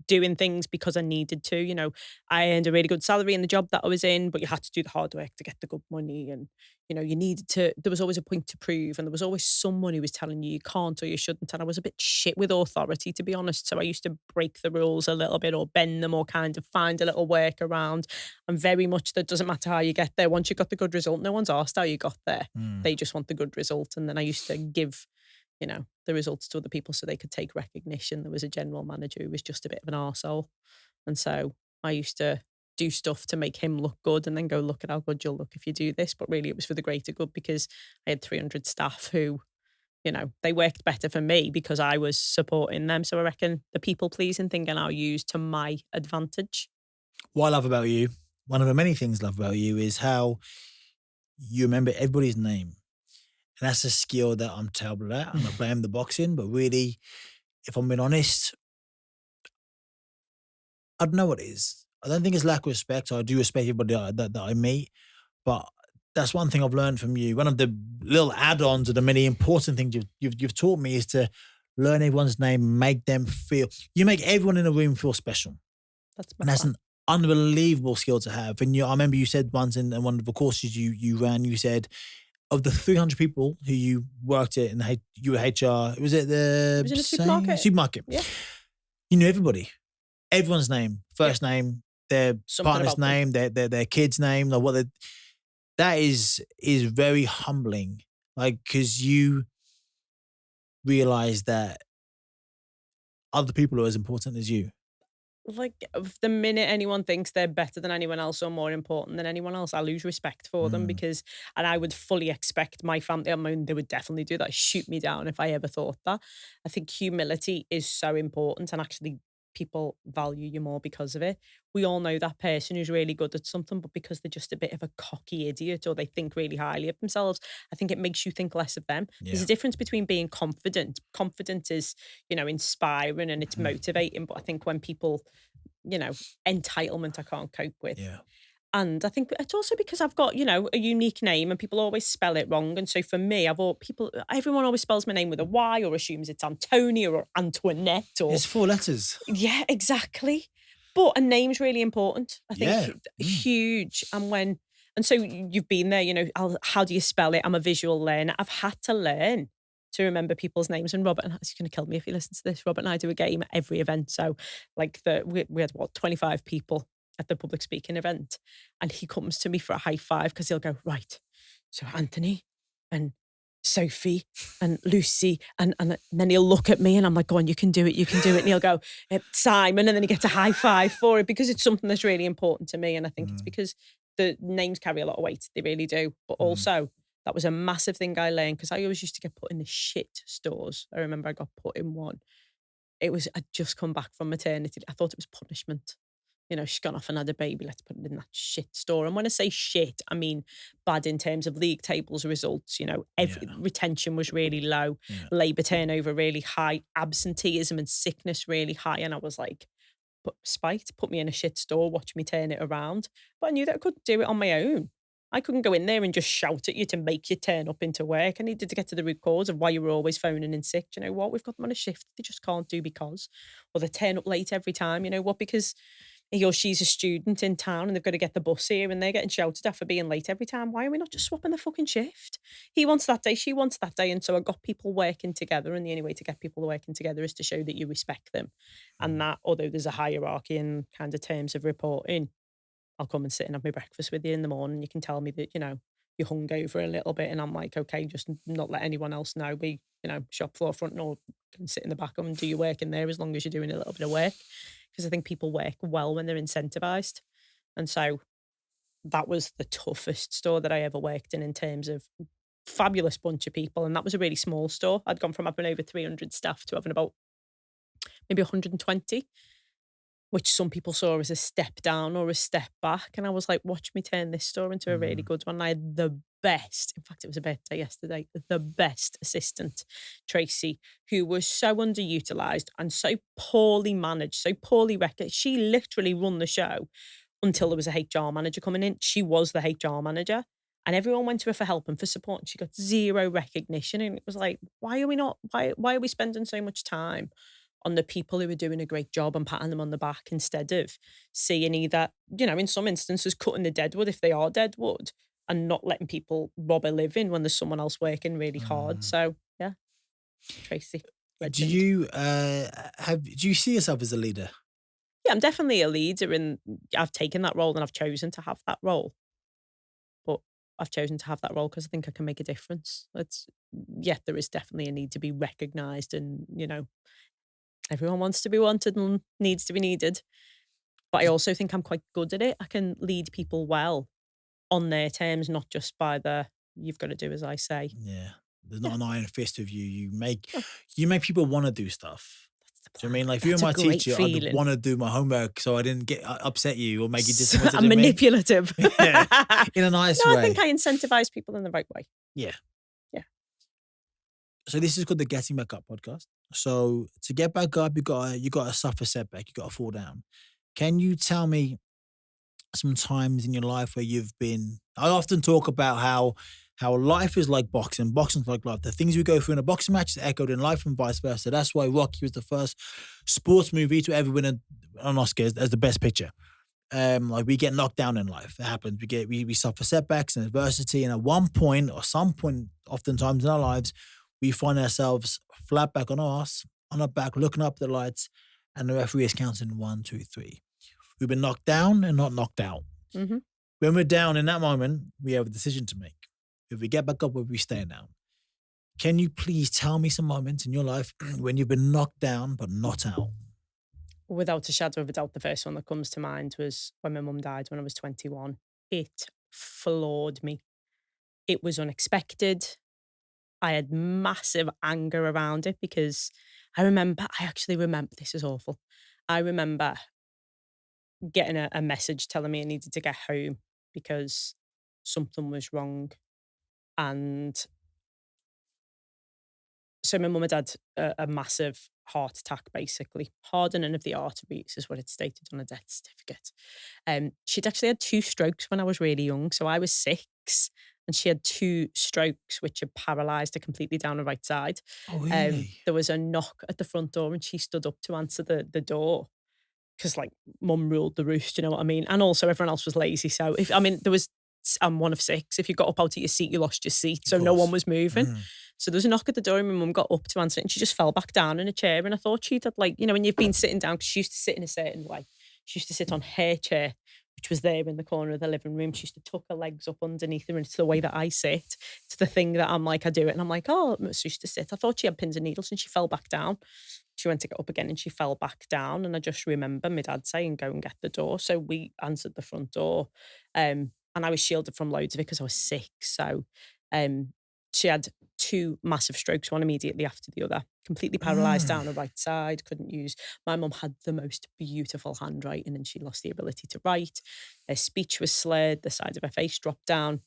doing things because I needed to. I earned a really good salary in the job that I was in, but you had to do the hard work to get the good money. And, you needed to, there was always a point to prove. And there was always someone who was telling you can't or you shouldn't. And I was a bit shit with authority, to be honest. So I used to break the rules a little bit or bend them or kind of find a little workaround. And very much that doesn't matter how you get there. Once you got the good result, no one's asked how you got there. They just want the good result. And then I used to give the results to other people so they could take recognition. There was a general manager who was just a bit of an arsehole. And so I used to do stuff to make him look good and then go, look at how good you'll look if you do this. But really it was for the greater good because I had 300 staff who, they worked better for me because I was supporting them. So I reckon the people pleasing thing I now use to my advantage. What I love about you, one of the many things I love about you is how you remember everybody's name. And that's a skill that I'm terrible at. I'm not blame the boxing, but really, if I'm being honest, I don't know what it is. I don't think it's lack of respect. I do respect everybody that I meet, but that's one thing I've learned from you. One of the little add-ons of the many important things you've taught me is to learn everyone's name, make them feel. You make everyone in the room feel special, and that's an unbelievable skill to have. And I remember you said once in one of the courses you ran, you said, of the 300 people who you worked at you were HR, was it It was in a supermarket. Supermarket. Yeah. You knew everyone's name, first name, their Something partner's name, their kid's name, like that is very humbling. Like, because you realize that other people are as important as you. Like the minute anyone thinks they're better than anyone else or more important than anyone else, I lose respect for them and I would fully expect my family, I mean, they would definitely do that, shoot me down if I ever thought that. I think humility is so important and actually people value you more because of it. We all know that person who's really good at something, but because they're just a bit of a cocky idiot or they think really highly of themselves, I think it makes you think less of them. Yeah. There's a difference between being confident. Confident is, inspiring and it's motivating, but I think when people entitlement I can't cope with. Yeah. And I think it's also because I've got, a unique name and people always spell it wrong. And so for me, everyone always spells my name with a Y or assumes it's Antonia or Antoinette or. It's 4 letters. Yeah, exactly. But a name's really important. I think huge. And so you've been there, how do you spell it? I'm a visual learner. I've had to learn to remember people's names. And Robert, and he's going to kill me if he listens to this. Robert and I do a game at every event. So like we had 25 people at the public speaking event, and he comes to me for a high five because he'll go, right, so Anthony and Sophie and Lucy, and then he'll look at me and I'm like, go on, you can do it. And he'll go, Simon, and then he gets a high five for it because it's something that's really important to me. And I think it's because the names carry a lot of weight. They really do. But also that was a massive thing I learned because I always used to get put in the shit stores. I remember I got put in one. I'd just come back from maternity. I thought it was punishment. She's gone off and had a baby. Let's put it in that shit store. And when I say shit, I mean bad in terms of league tables results. Retention was really low, labour turnover really high, absenteeism and sickness really high. And I was like, put me in a shit store, watch me turn it around. But I knew that I couldn't do it on my own. I couldn't go in there and just shout at you to make you turn up into work. I needed to get to the root cause of why you were always phoning in sick. You know what? We've got them on a shift. They just can't do because. Or they turn up late every time. You know what? Because he or she's a student in town and they've got to get the bus here and they're getting shouted at for being late every time. Why are we not just swapping the fucking shift? He wants that day, she wants that day. And so I got people working together, and the only way to get people working together is to show that you respect them. And that, although there's a hierarchy in kind of terms of reporting, I'll come and sit and have my breakfast with you in the morning. You can tell me that, you're hungover a little bit. And I'm like, okay, just not let anyone else know. Be, shop floor front, or can sit in the back and do your work in there as long as you're doing a little bit of work. Because I think people work well when they're incentivized. And so that was the toughest store that I ever worked in terms of fabulous bunch of people. And that was a really small store. I'd gone from having over 300 staff to having about maybe 120, which some people saw as a step down or a step back. And I was like, watch me turn this store into a really good one. I had the best, in fact, it was a birthday yesterday, the best assistant, Tracy, who was so underutilized and so poorly managed, so poorly recognized. She literally run the show until there was a HR manager coming in. She was the HR manager. And everyone went to her for help and for support, and she got zero recognition. And it was like, why are we spending so much time on the people who are doing a great job and patting them on the back instead of seeing either, in some instances, cutting the deadwood if they are deadwood and not letting people rob a living when there's someone else working really hard. So yeah, Tracy, Do legend. you see yourself as a leader? Yeah, I'm definitely a leader, and I've taken that role and I've chosen to have that role. But I've chosen to have that role because I think I can make a difference. There is definitely a need to be recognised, and everyone wants to be wanted and needs to be needed. But I also think I'm quite good at it. I can lead people well on their terms, not just by you've got to do as I say. Yeah. There's not an iron fist of you. You make Oh. people want to do stuff. Do you know what I mean? Like if you were That's a my great teacher, feeling. I'd want to do my homework so I didn't get upset you or make you disappointed. I'm manipulative. Yeah. In a nice way. No, I think I incentivize people in the right way. Yeah. Yeah. So this is called the Getting Back Up podcast. So to get back up, you gotta suffer setback, you gotta fall down. Can you tell me some times in your life where I often talk about how life is like boxing, boxing's like life. The things we go through in a boxing match is echoed in life and vice versa. That's why Rocky was the first sports movie to ever win an Oscar as the best picture. Like we get knocked down in life. It happens. We suffer setbacks and adversity, and at one point or some point, oftentimes in our lives, we find ourselves flat back on our ass, on our back, looking up at the lights, and the referee is counting 1, 2, 3. We've been knocked down and not knocked out. Mm-hmm. When we're down in that moment, we have a decision to make. If we get back up or we stay down. Can you please tell me some moments in your life when you've been knocked down but not out? Without a shadow of a doubt, the first one that comes to mind was when my mum died when I was 21. It floored me. It was unexpected. I had massive anger around it because I actually remember, this is awful. I remember getting a message telling me I needed to get home because something was wrong. And so my mum had had a massive heart attack, basically. Hardening of the arteries is what it stated on a death certificate. She'd actually had 2 strokes when I was really young. So I was 6 and she had 2 strokes, which had paralysed her completely down the right side. Oh, really? There was a knock at the front door and she stood up to answer the door. Because like mum ruled the roost, you know what I mean? And also everyone else was lazy. So I'm one of 6. If you got up out of your seat, you lost your seat. So no one was moving. So there was a knock at the door and my mum got up to answer it and she just fell back down in a chair. And I thought she'd had when you've been sitting down, because she used to sit in a certain way. She used to sit on her chair, which was there in the corner of the living room. She used to tuck her legs up underneath her, and it's the way that I sit. It's the thing that I'm like, I do it. And I'm like, oh, she used to sit. I thought she had pins and needles and she fell back down. She went to get up again and she fell back down. And I just remember my dad saying, go and get the door. So we answered the front door. And I was shielded from loads of it because I was 6. So she had 2 massive strokes, one immediately after the other, completely paralysed down her right side, couldn't use. My mum had the most beautiful handwriting and she lost the ability to write. Her speech was slurred, the side of her face dropped down.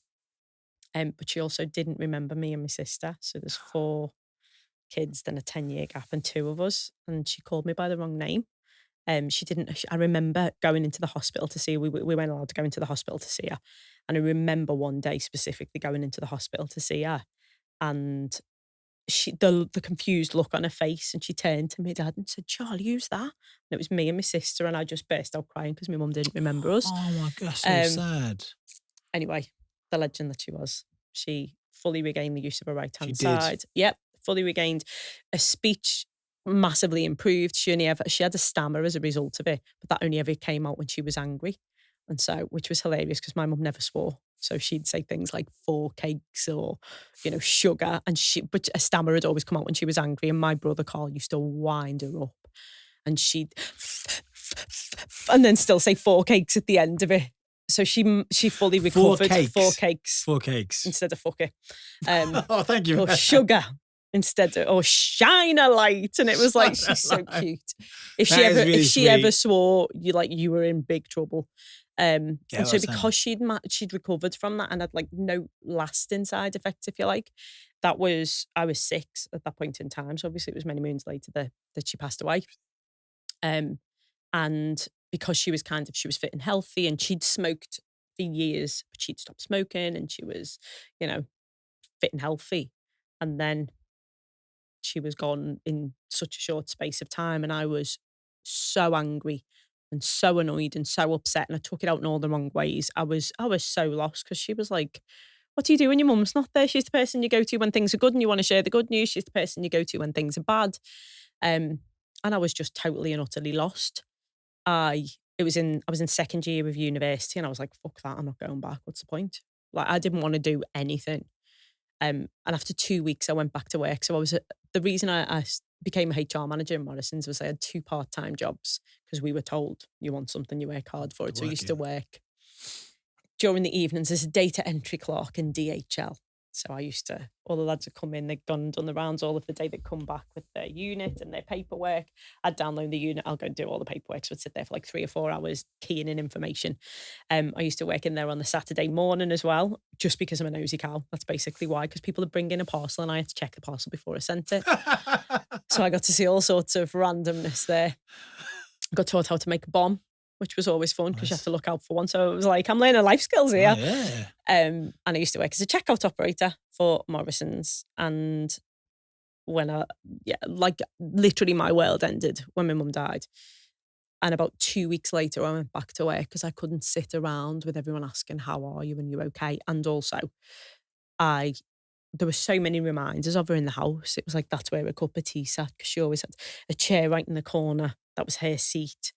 But she also didn't remember me and my sister. So there's 4 kids, then a 10-year gap and 2 of us. And she called me by the wrong name. I remember going into the hospital to see her. We weren't allowed to go into the hospital to see her. And I remember one day specifically going into the hospital to see her. And the confused look on her face, and she turned to me dad and said, Charlie, who's that? And it was me and my sister, and I just burst out crying because my mum didn't remember us. Oh my gosh, so sad. Anyway, the legend that she was. She fully regained the use of her right-hand She did. side. Yep, fully regained. Her speech massively improved. She had a stammer as a result of it, but that only ever came out when she was angry. And so, which was hilarious because my mum never swore. So she'd say things like 4 cakes or, sugar. But a stammer had always come out when she was angry. And my brother Carl used to wind her up. And she'd, and then still say 4 cakes at the end of it. So she fully recovered. 4 cakes. 4 cakes. Instead of fuck it. Oh, thank you. Or sugar instead of, or shine a light. And it was like, she's so cute. If she ever swore, you were in big trouble. And so because she'd recovered from that and had no lasting side effects, if you like, I was 6 at that point in time. So obviously it was many moons later that she passed away. And because she was fit and healthy and she'd smoked for years, but she'd stopped smoking and she was, you know, fit and healthy. And then she was gone in such a short space of time. And I was so angry and so annoyed and so upset. And I took it out in all the wrong ways. I was so lost because she was like, what do you do when your mum's not there? She's the person you go to when things are good and you want to share the good news. She's the person you go to when things are bad. And I was just totally and utterly lost. I was in second year of university and I was like, fuck that, I'm not going back. What's the point? Like I didn't want to do anything. And after 2 weeks, I went back to work. So the reason I became a HR manager in Morrison's was I had 2 part-time jobs because we were told you want something, you work hard for it. So I used to work during the evenings as a data entry clerk in DHL. So all the lads would come in, they'd gone and done the rounds all of the day, they'd come back with their unit and their paperwork. I'd download the unit, I'll go and do all the paperwork. So I'd sit there for like 3 or 4 hours keying in information. I used to work in there on the Saturday morning as well, just because I'm a nosy cow. That's basically why, because people would bring in a parcel and I had to check the parcel before I sent it. So I got to see all sorts of randomness there. Got taught how to make a bomb, which was always fun because you have to look out for one. So it was like, I'm learning life skills here. Oh, yeah. And I used to work as a checkout operator for Morrison's. And literally my world ended when my mum died. And about 2 weeks later, I went back to work because I couldn't sit around with everyone asking, how are you and you okay? And also, there were so many reminders of her in the house. It was like, that's where a cup of tea sat because she always had a chair right in the corner. That was her seat.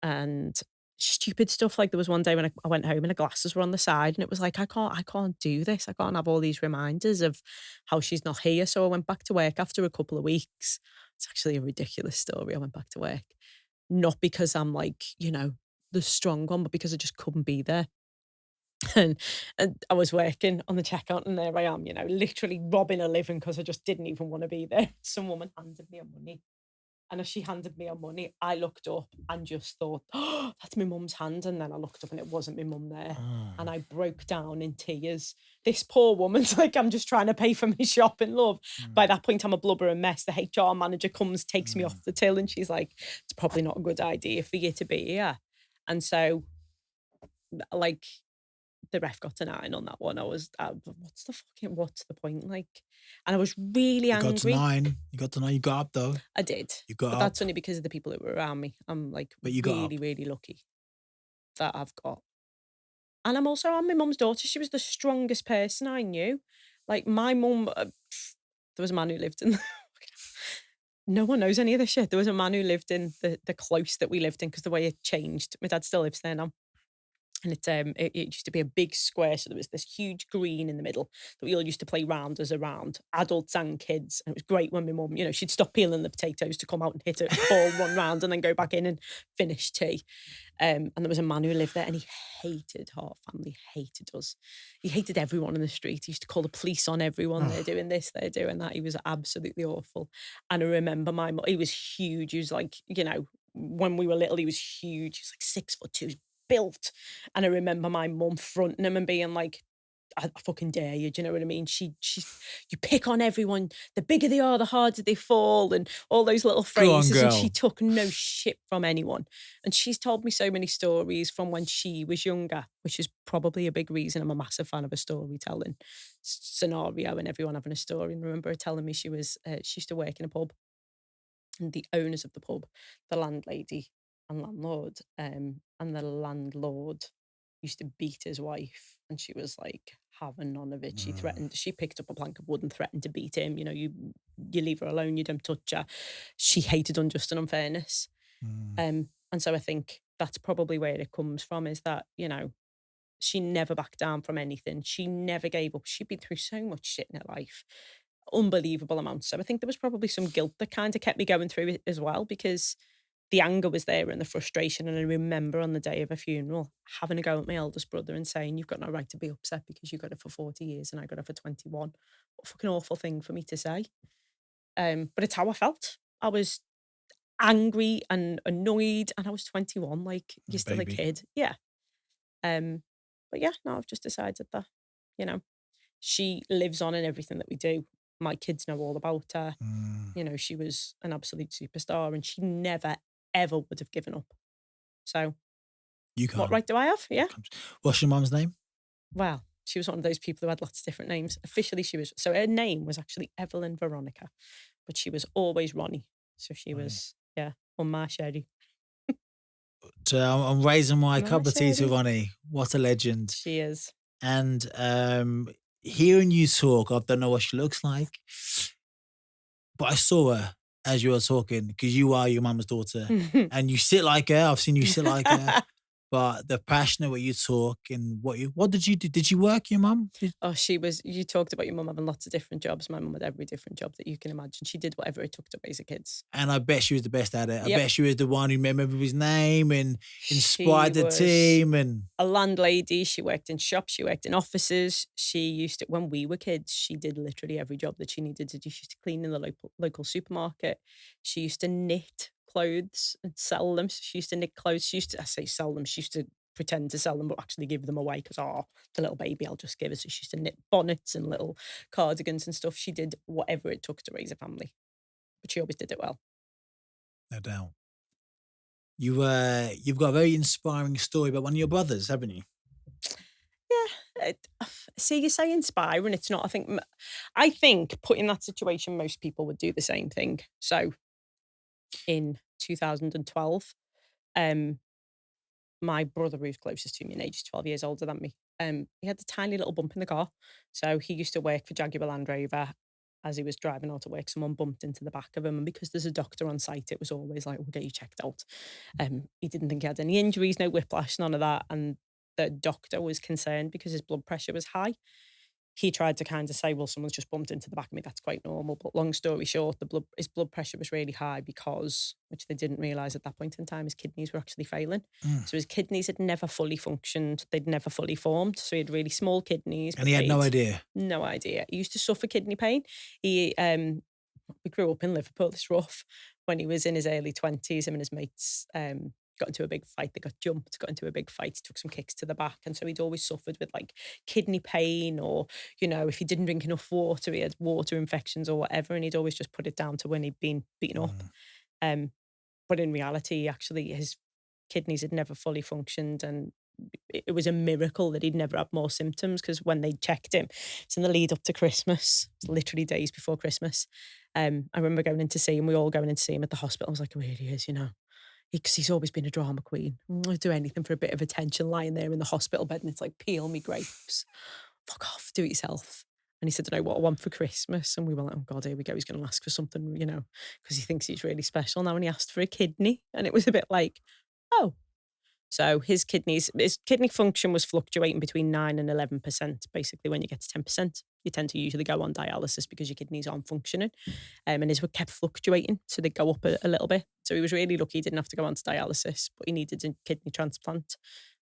And stupid stuff. Like there was one day when I went home and the glasses were on the side and it was like, I can't do this. I can't have all these reminders of how she's not here. So I went back to work after a couple of weeks. It's actually a ridiculous story. I went back to work, not because I'm like, the strong one, but because I just couldn't be there. And I was working on the checkout and there I am, literally robbing a living because I just didn't even want to be there. Some woman handed me her money. And as she handed me her money, I looked up and just thought, oh, that's my mum's hand. And then I looked up and it wasn't my mum there. And I broke down in tears. This poor woman's like, I'm just trying to pay for my shopping, love. By that point, I'm a blubbering mess. The HR manager comes, takes me off the till and she's like, it's probably not a good idea for you to be here. And so, like, the ref got a 9 on that one. I was, what's the point? Like, and I was really angry. You got to 9. You got to 9. You got up though. I did. You got but up. That's only because of the people that were around me. I'm like really, really lucky that I've got. And I'm my mum's daughter. She was the strongest person I knew. Like my mum, there was a man who lived in, no one knows any of this shit. There was a man who lived in the close that we lived in because the way it changed. My dad still lives there now. And it used to be a big square, so there was this huge green in the middle that we all used to play rounders around, adults and kids. And it was great when my mum, she'd stop peeling the potatoes to come out and hit a ball, run round, and then go back in and finish tea. And there was a man who lived there, and he hated our family, hated us. He hated everyone in the street. He used to call the police on everyone. They're doing this, they're doing that. He was absolutely awful. And I remember he was huge. He was like, when we were little, he was huge. He was like 6'2", built. And I remember my mum fronting him and being like, I fucking dare you, do you know what I mean? You pick on everyone, the bigger they are, the harder they fall, and all those little phrases. And she took no shit from anyone. And she's told me so many stories from when she was younger, which is probably a big reason I'm a massive fan of a storytelling scenario and everyone having a story. And I remember her telling me she used to work in a pub, and the owners of the pub, the landlady and landlord, and the landlord used to beat his wife, and she was like having none of it. She picked up a plank of wood and threatened to beat him. You leave her alone, you don't touch her. She hated unjust and unfairness. And so I think that's probably where it comes from, is that, she never backed down from anything. She never gave up. She'd been through so much shit in her life. Unbelievable amounts. So I think there was probably some guilt that kind of kept me going through it as well, because the anger was there and the frustration. And I remember on the day of a funeral having a go at my eldest brother and saying, you've got no right to be upset because you got it for 40 years and I got it for 21. What a fucking awful thing for me to say. But it's how I felt. I was angry and annoyed, and I was 21, like, you're still a kid. Yeah. But yeah, no, I've just decided that, she lives on in everything that we do. My kids know all about her. She was an absolute superstar, and she never, ever would have given up. So You can't. What right do I have? Yeah. What's your mum's name? Well, she was one of those people who had lots of different names. Officially, so her name was actually Evelyn Veronica, but she was always Ronnie. So she was, on my Sherry. So I'm raising my My cup of tea to Sherry. Ronnie. What a legend. She is. And hearing you talk, I don't know what she looks like, but I saw her as you were talking because you are your mum's daughter and you sit like her. I've seen you sit like her. But the passion way you talk and what did you do? Did you work, your mum? Oh, you talked about your mum having lots of different jobs. My mum had every different job that you can imagine. She did whatever it took to raise her kids. And I bet she was the best at it. I Yep. bet she was the one who remembered his name and inspired She the was team. And a landlady. She worked in shops. She worked in offices. She used to, when we were kids, she did literally every job that she needed to do. She used to clean in the local supermarket. She used to knit clothes and sell them. So she used to knit clothes. I say sell them. She used to pretend to sell them, but actually give them away because, the little baby, I'll just give her. So she used to knit bonnets and little cardigans and stuff. She did whatever it took to raise a family, but she always did it well. no doubt. You've got a very inspiring story about one of your brothers, haven't you? Yeah. See, you say inspiring. It's not. I think put in that situation, most people would do the same thing. So in 2012, my brother, who's closest to me in age, is 12 years older than me. He had a tiny little bump in the car. So he used to work for Jaguar Land Rover. As he was driving out to work, someone bumped into the back of him. And because there's a doctor on site, it was always like, we'll get you checked out. He didn't think he had any injuries, no whiplash, none of that. And the doctor was concerned because his blood pressure was high. He tried to kind of say, well, someone's just bumped into the back of me. That's quite normal. But long story short, his blood pressure was really high because, which they didn't realise at that point in time, his kidneys were actually failing. So his kidneys had never fully functioned. They'd never fully formed. So he had really small kidneys. And he had no idea. No idea. He used to suffer kidney pain. We grew up in Liverpool. It's rough. When he was in his early 20s, him and his mates got into a big fight. They got jumped, got into a big fight, took some kicks to the back. And so he'd always suffered with like kidney pain or, if he didn't drink enough water, he had water infections or whatever. And he'd always just put it down to when he'd been beaten up. But in reality, actually, his kidneys had never fully functioned. And it was a miracle that he'd never had more symptoms because when they checked him, it's in the lead up to Christmas, it's literally days before Christmas. I remember going in to see him, we all going in to see him at the hospital. I was like, oh, here he is, because he's always been a drama queen. I'd do anything for a bit of attention, lying there in the hospital bed and it's like, peel me grapes. Fuck off, do it yourself. And he said, I know what I want for Christmas. And we were like, oh God, here we go. He's going to ask for something, because he thinks he's really special now. And he asked for a kidney. And it was a bit like, oh. So his kidney function was fluctuating between 9 and 11%. Basically, when you get to 10%, you tend to usually go on dialysis because your kidneys aren't functioning. And his were kept fluctuating, so they go up a little bit. So he was really lucky he didn't have to go on to dialysis, but he needed a kidney transplant.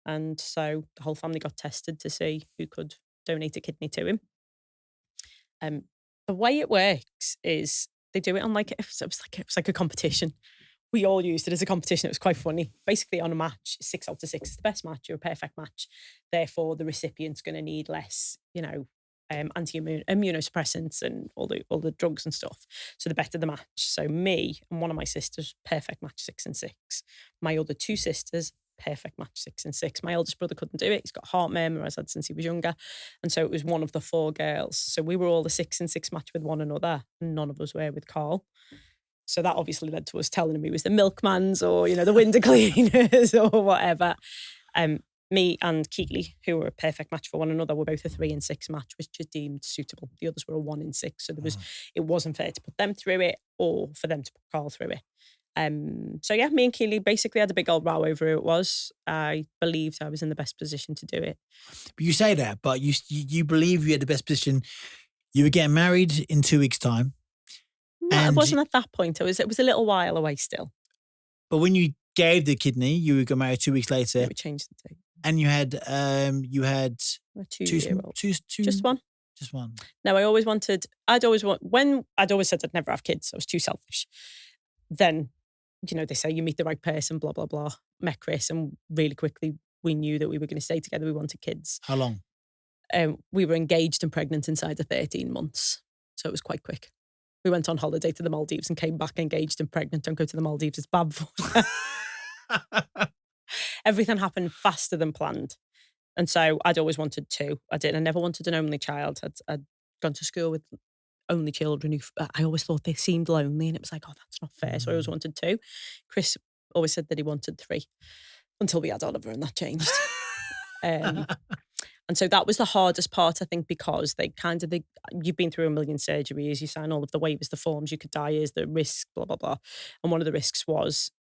And so the whole family got tested to see who could donate a kidney to him. The way it works is they do it on it was like a competition. We all used it as a competition. It was quite funny. Basically, on a match, 6 out of 6 is the best match. You're a perfect match. Therefore, the recipient's going to need less, immunosuppressants and all the drugs and stuff. So the better the match. So me and one of my sisters, perfect match 6 and 6. My other 2 sisters, perfect match 6 and 6. My eldest brother couldn't do it. He's got heart murmur, as I'd since he was younger. And so it was one of the 4 girls. So we were all the 6 and 6 match with one another. And none of us were with Carl. So that obviously led to us telling him he was the milkmans or, the window cleaners or whatever. Me and Keatley, who were a perfect match for one another, were both a 3 and 6 match, which is deemed suitable. The others were a 1 and 6. So it wasn't fair to put them through it or for them to put Carl through it. So yeah, me and Keatley basically had a big old row over who it was. I believed I was in the best position to do it. But you say that, but you believe you had the best position. You were getting married in 2 weeks' time. No, it wasn't at that point. It was a little while away still. But when you gave the kidney, you got married 2 weeks later. Yeah, we changed the date. And you had a 2-year-old. Just one. Just one. No, I'd always said I'd never have kids. I was too selfish. Then, they say you meet the right person, blah, blah, blah. Met Chris and really quickly we knew that we were going to stay together. We wanted kids. How long? We were engaged and pregnant inside of 13 months. So it was quite quick. We went on holiday to the Maldives and came back engaged and pregnant. Don't go to the Maldives, it's bad for everything happened faster than planned. And so I'd always wanted two. I never wanted an only child. I'd gone to school with only children who I always thought they seemed lonely, and it was like, oh, that's not fair. So I always wanted two. Chris always said that he wanted three until we had Oliver, and that changed. And so that was the hardest part, I think, because you've been through a million surgeries, you sign all of the waivers, the forms, you could die, is the risk, blah, blah, blah. And one of the risks was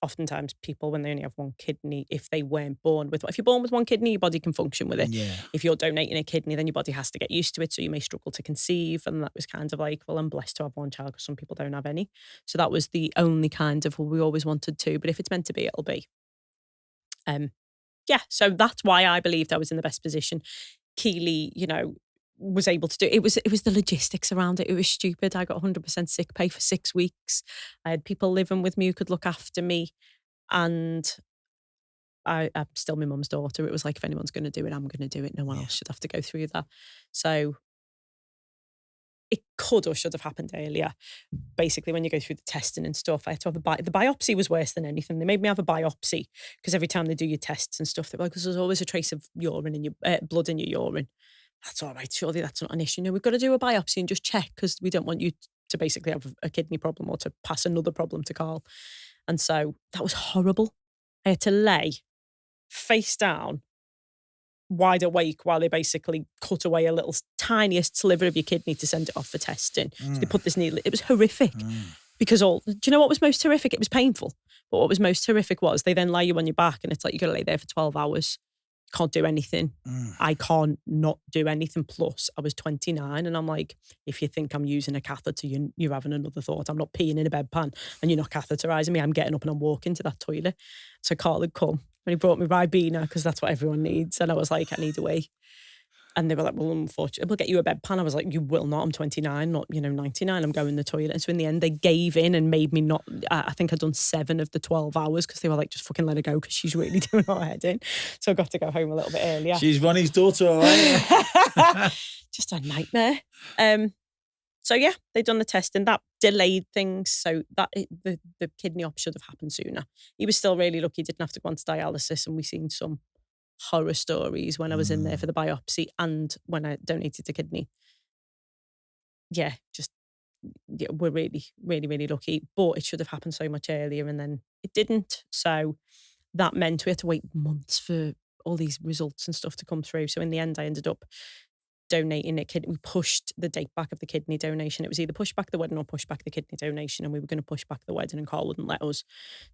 oftentimes people, when they only have one kidney, if you're born with one kidney, your body can function with it. Yeah. If you're donating a kidney, then your body has to get used to it. So you may struggle to conceive. And that was kind of like, well, I'm blessed to have one child because some people don't have any. So that was the only kind of, well, we always wanted two, but if it's meant to be, it'll be. Yeah, so that's why I believed I was in the best position. Keely, was able to do it. It was the logistics around it. It was stupid. I got 100% sick pay for 6 weeks. I had people living with me who could look after me. And I'm still my mum's daughter. It was like, if anyone's going to do it, I'm going to do it. No one else should have to go through that. So it could or should have happened earlier. Basically, when you go through the testing and stuff, I had to have the biopsy was worse than anything. They made me have a biopsy because every time they do your tests and stuff, they're like, because there's always a trace of urine in your blood in your urine. That's all right. Surely that's not an issue. No, we've got to do a biopsy and just check because we don't want you to basically have a kidney problem or to pass another problem to Carl. And so that was horrible. I had to lay face down, wide awake, while they basically cut away a little tiniest sliver of your kidney to send it off for testing. So they put this needle. It was horrific because do you know what was most horrific? It was painful. But what was most horrific was they then lie you on your back and it's like, you got to lay there for 12 hours. Can't do anything. I can't not do anything. Plus I was 29 and I'm like, if you think I'm using a catheter, you're having another thought. I'm not peeing in a bedpan and you're not catheterizing me. I'm getting up and I'm walking to that toilet. So Carl had come and he brought me Ribena because that's what everyone needs. And I was like, I need a wee. And they were like, well, unfortunately, we'll get you a bedpan. I was like, you will not. I'm 29, not 99. I'm going to the toilet. And so in the end, they gave in and made me not. I think I'd done 7 of the 12 hours because they were like, just fucking let her go because she's really doing her head in. So I got to go home a little bit earlier. She's Ronnie's daughter, all right? Just a nightmare. So yeah, they'd done the testing. That delayed things. So that the kidney op should have happened sooner. He was still really lucky. He didn't have to go on to dialysis, and we seen some horror stories when I was in there for the biopsy and when I donated the kidney. We're really, really, really lucky. But it should have happened so much earlier, and then it didn't. So that meant we had to wait months for all these results and stuff to come through. So in the end, I ended up donating a kidney. We pushed the date back of the kidney donation. It was either push back the wedding or push back the kidney donation, and we were going to push back the wedding, and Carl wouldn't let us.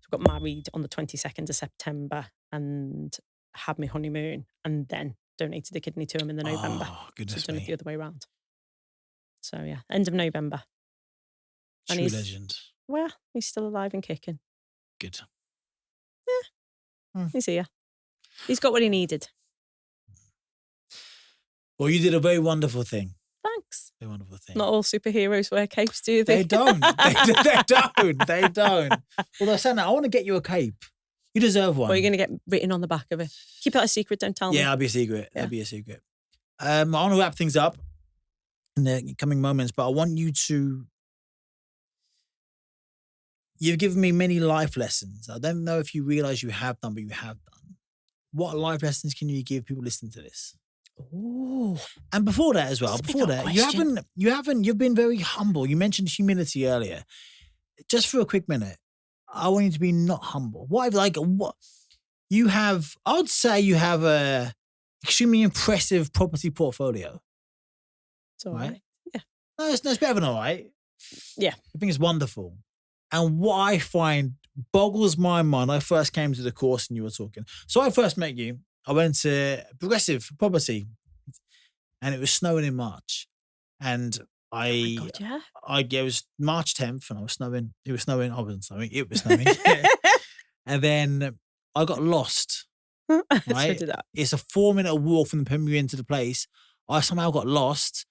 So we got married on the 22nd of September and had my honeymoon, and then donated the kidney to him in the November. Oh, goodness so done me. it the other way around. So yeah, end of November. True And legend. Well, he's still alive and kicking. Good. He's here. He's got what he needed. Well, you did a very wonderful thing. Thanks. Very wonderful thing. Not all superheroes wear capes, do they? They don't. They don't. Although saying that, I want to get you a cape. You deserve one. Or you're going to get written on the back of it. Keep that a secret, don't tell me. Yeah, I'll be a secret. Yeah. That'll be a secret. I want to wrap things up in the coming moments, but I want you to... You've given me many life lessons. I don't know if you realise you have done, but you have done. What life lessons can you give people listening to this? Oh, and before that as well, you've been very humble. You mentioned humility earlier. Just for a quick minute, I want you to be not humble. What you have, I would say you have a extremely impressive property portfolio. It's all right. Yeah. No, it's better than all right. Yeah. I think it's wonderful. And what I find boggles my mind, I first came to the course and you were talking. So I first met you. I went to Progressive Property and it was snowing in March. And it was March 10th and I was snowing. It was snowing. I wasn't snowing. It was snowing. And then I got lost. Right? So did that. It's a 4-minute walk from the Premier Inn to the place. I somehow got lost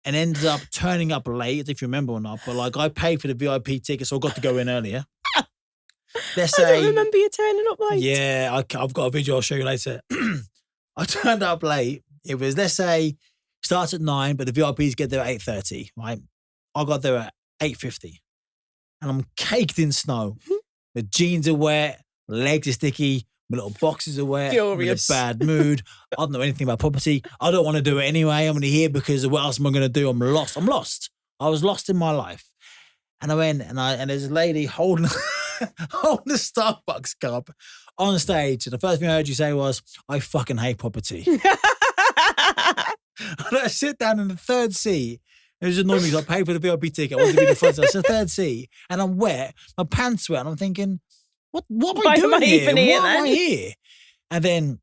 and ended up turning up late, if you remember or not. But I paid for the VIP ticket, so I got to go in earlier. I don't remember you turning up late. Yeah, I've got a video I'll show you later. I turned up late. It was, let's say, starts at 9, but the VIPs get there at 8:30, right? I got there at 8:50. And I'm caked in snow. The jeans are wet. legs are sticky, my little boxes are wet, Furious. I'm in a bad mood. I don't know anything about property. I don't want to do it anyway. I'm only here because what else am I going to do? I'm lost. I was lost in my life. And I went and there's a lady holding holding a Starbucks cup on stage. And the first thing I heard you say was, I fucking hate property. And I sit down in the third seat. It was annoying me because I paid for the VIP ticket. I wanted to be the front. So it's the third seat. And I'm wet. My pants wet. And I'm thinking, what am I doing here? Why am I here? And then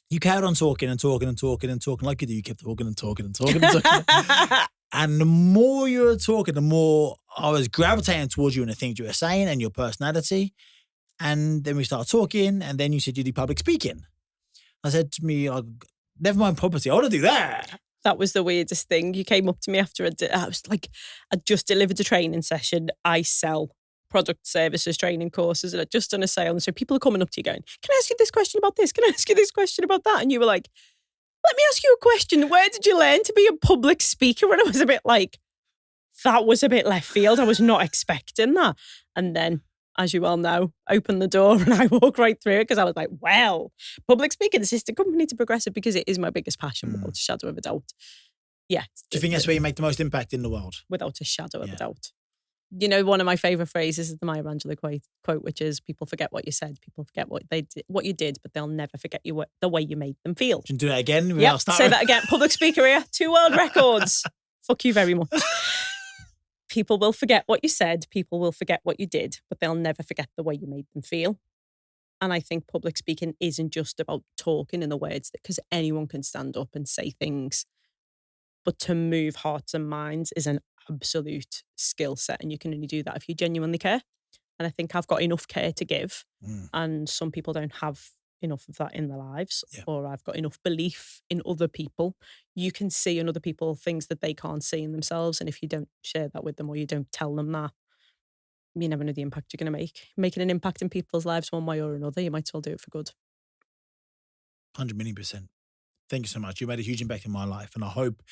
you carried on talking and talking and talking and talking like you do. You kept talking and talking and talking and talking. And the more you were talking, the more I was gravitating towards you and the things you were saying and your personality. And then we started talking. And then you said you do public speaking. I said to me, never mind property. I want to do that. That was the weirdest thing. You came up to me after I was like, I just delivered a training session. I sell product services training courses and I'd just done a sale. And so people are coming up to you going, can I ask you this question about this? Can I ask you this question about that? And you were like, let me ask you a question. Where did you learn to be a public speaker? And I was a bit like, that was a bit left field. I was not expecting that. And then, as you well know, open the door and I walk right through it because I was like, well, public speaking, the sister company to Progressive, because it is my biggest passion without a shadow of a doubt. Yeah. Do you think that's where you make the most impact in the world? Without a shadow of a doubt. You know, one of my favourite phrases is the Maya Angelou quote, which is, people forget what you said, people forget what you did, but they'll never forget the way you made them feel. Can you do that again? Yeah, say that again. Public speaker here, 2 world records. Fuck you very much. People will forget what you said, people will forget what you did, but they'll never forget the way you made them feel. And I think public speaking isn't just about talking in the words, because anyone can stand up and say things. But to move hearts and minds is an absolute skill set. And you can only do that if you genuinely care. And I think I've got enough care to give. And some people don't have enough of that in their lives. Or I've got enough belief in other people. You can see in other people things that they can't see in themselves. And if you don't share that with them or you don't tell them that, you never know the impact you're going to make. Making an impact in people's lives one way or another, you might as well do it for good. 100,000,000%. Thank you so much. You made a huge impact in my life. And I hope,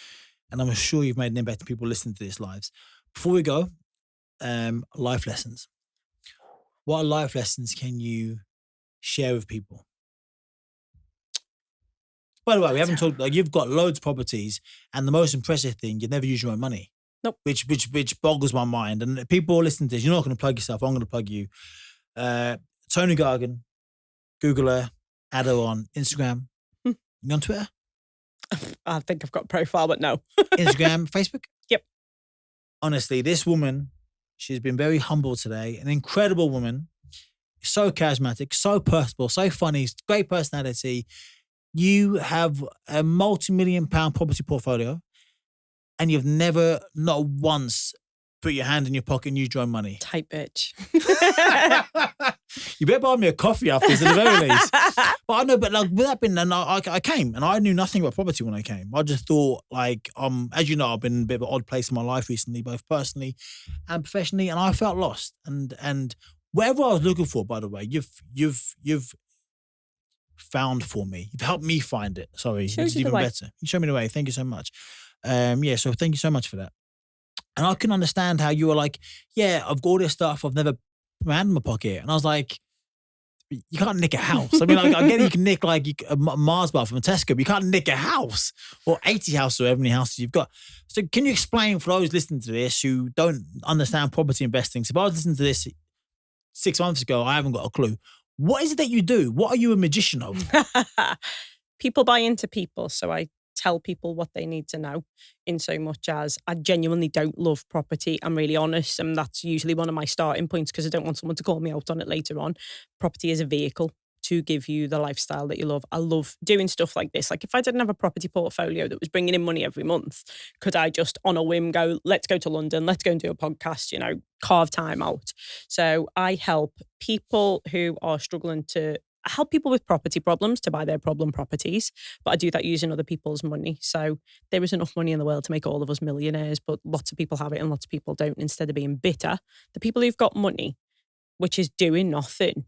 and I'm sure you've made an impact in people listening to this lives. Before we go, life lessons. What life lessons can you share with people? By the way, we haven't talked, like, you've got loads of properties, and the most impressive thing, you never use your own money. Nope. Which boggles my mind. And people listening to this, you're not going to plug yourself, I'm going to plug you. Toni Gargan, Google her, add her on Instagram. You on Twitter? I think I've got a profile, but no. Instagram, Facebook? Yep. Honestly, this woman, she's been very humble today, an incredible woman, so charismatic, so personable, so funny, great personality. You have a multi-million-pound property portfolio and you've never, not once, put your hand in your pocket and used your own money. Tight bitch. You better buy me a coffee after this at the very least. But I know, but like, with that being, and I came and I knew nothing about property when I came. I just thought, like, as you know, I've been in a bit of an odd place in my life recently, both personally and professionally, and I felt lost. And whatever I was looking for, by the way, you've found for me. You've helped me find it. Sorry, it's even better. You showed me the way. Thank you so much. So thank you so much for that. And I can understand how you were like, yeah, I've got all this stuff. I've never put my hand in my pocket. And I was like, you can't nick a house. I mean, like, I get it, you can nick like a Mars bar from a Tesco, but you can't nick a house or 80 houses or how many houses you've got. So can you explain for those listening to this who don't understand property investing? So if I was listening to this 6 months ago, I haven't got a clue. What is it that you do? What are you a magician of? People buy into people. So I tell people what they need to know, in so much as I genuinely don't love property. I'm really honest, and that's usually one of my starting points because I don't want someone to call me out on it later on. Property is a vehicle to give you the lifestyle that you love. I love doing stuff like this. Like, if I didn't have a property portfolio that was bringing in money every month, could I just on a whim go, let's go to London, let's go and do a podcast, carve time out. So I help people who are struggling to help people with property problems to buy their problem properties, but I do that using other people's money. So there is enough money in the world to make all of us millionaires, but lots of people have it and lots of people don't. Instead of being bitter, the people who've got money, which is doing nothing,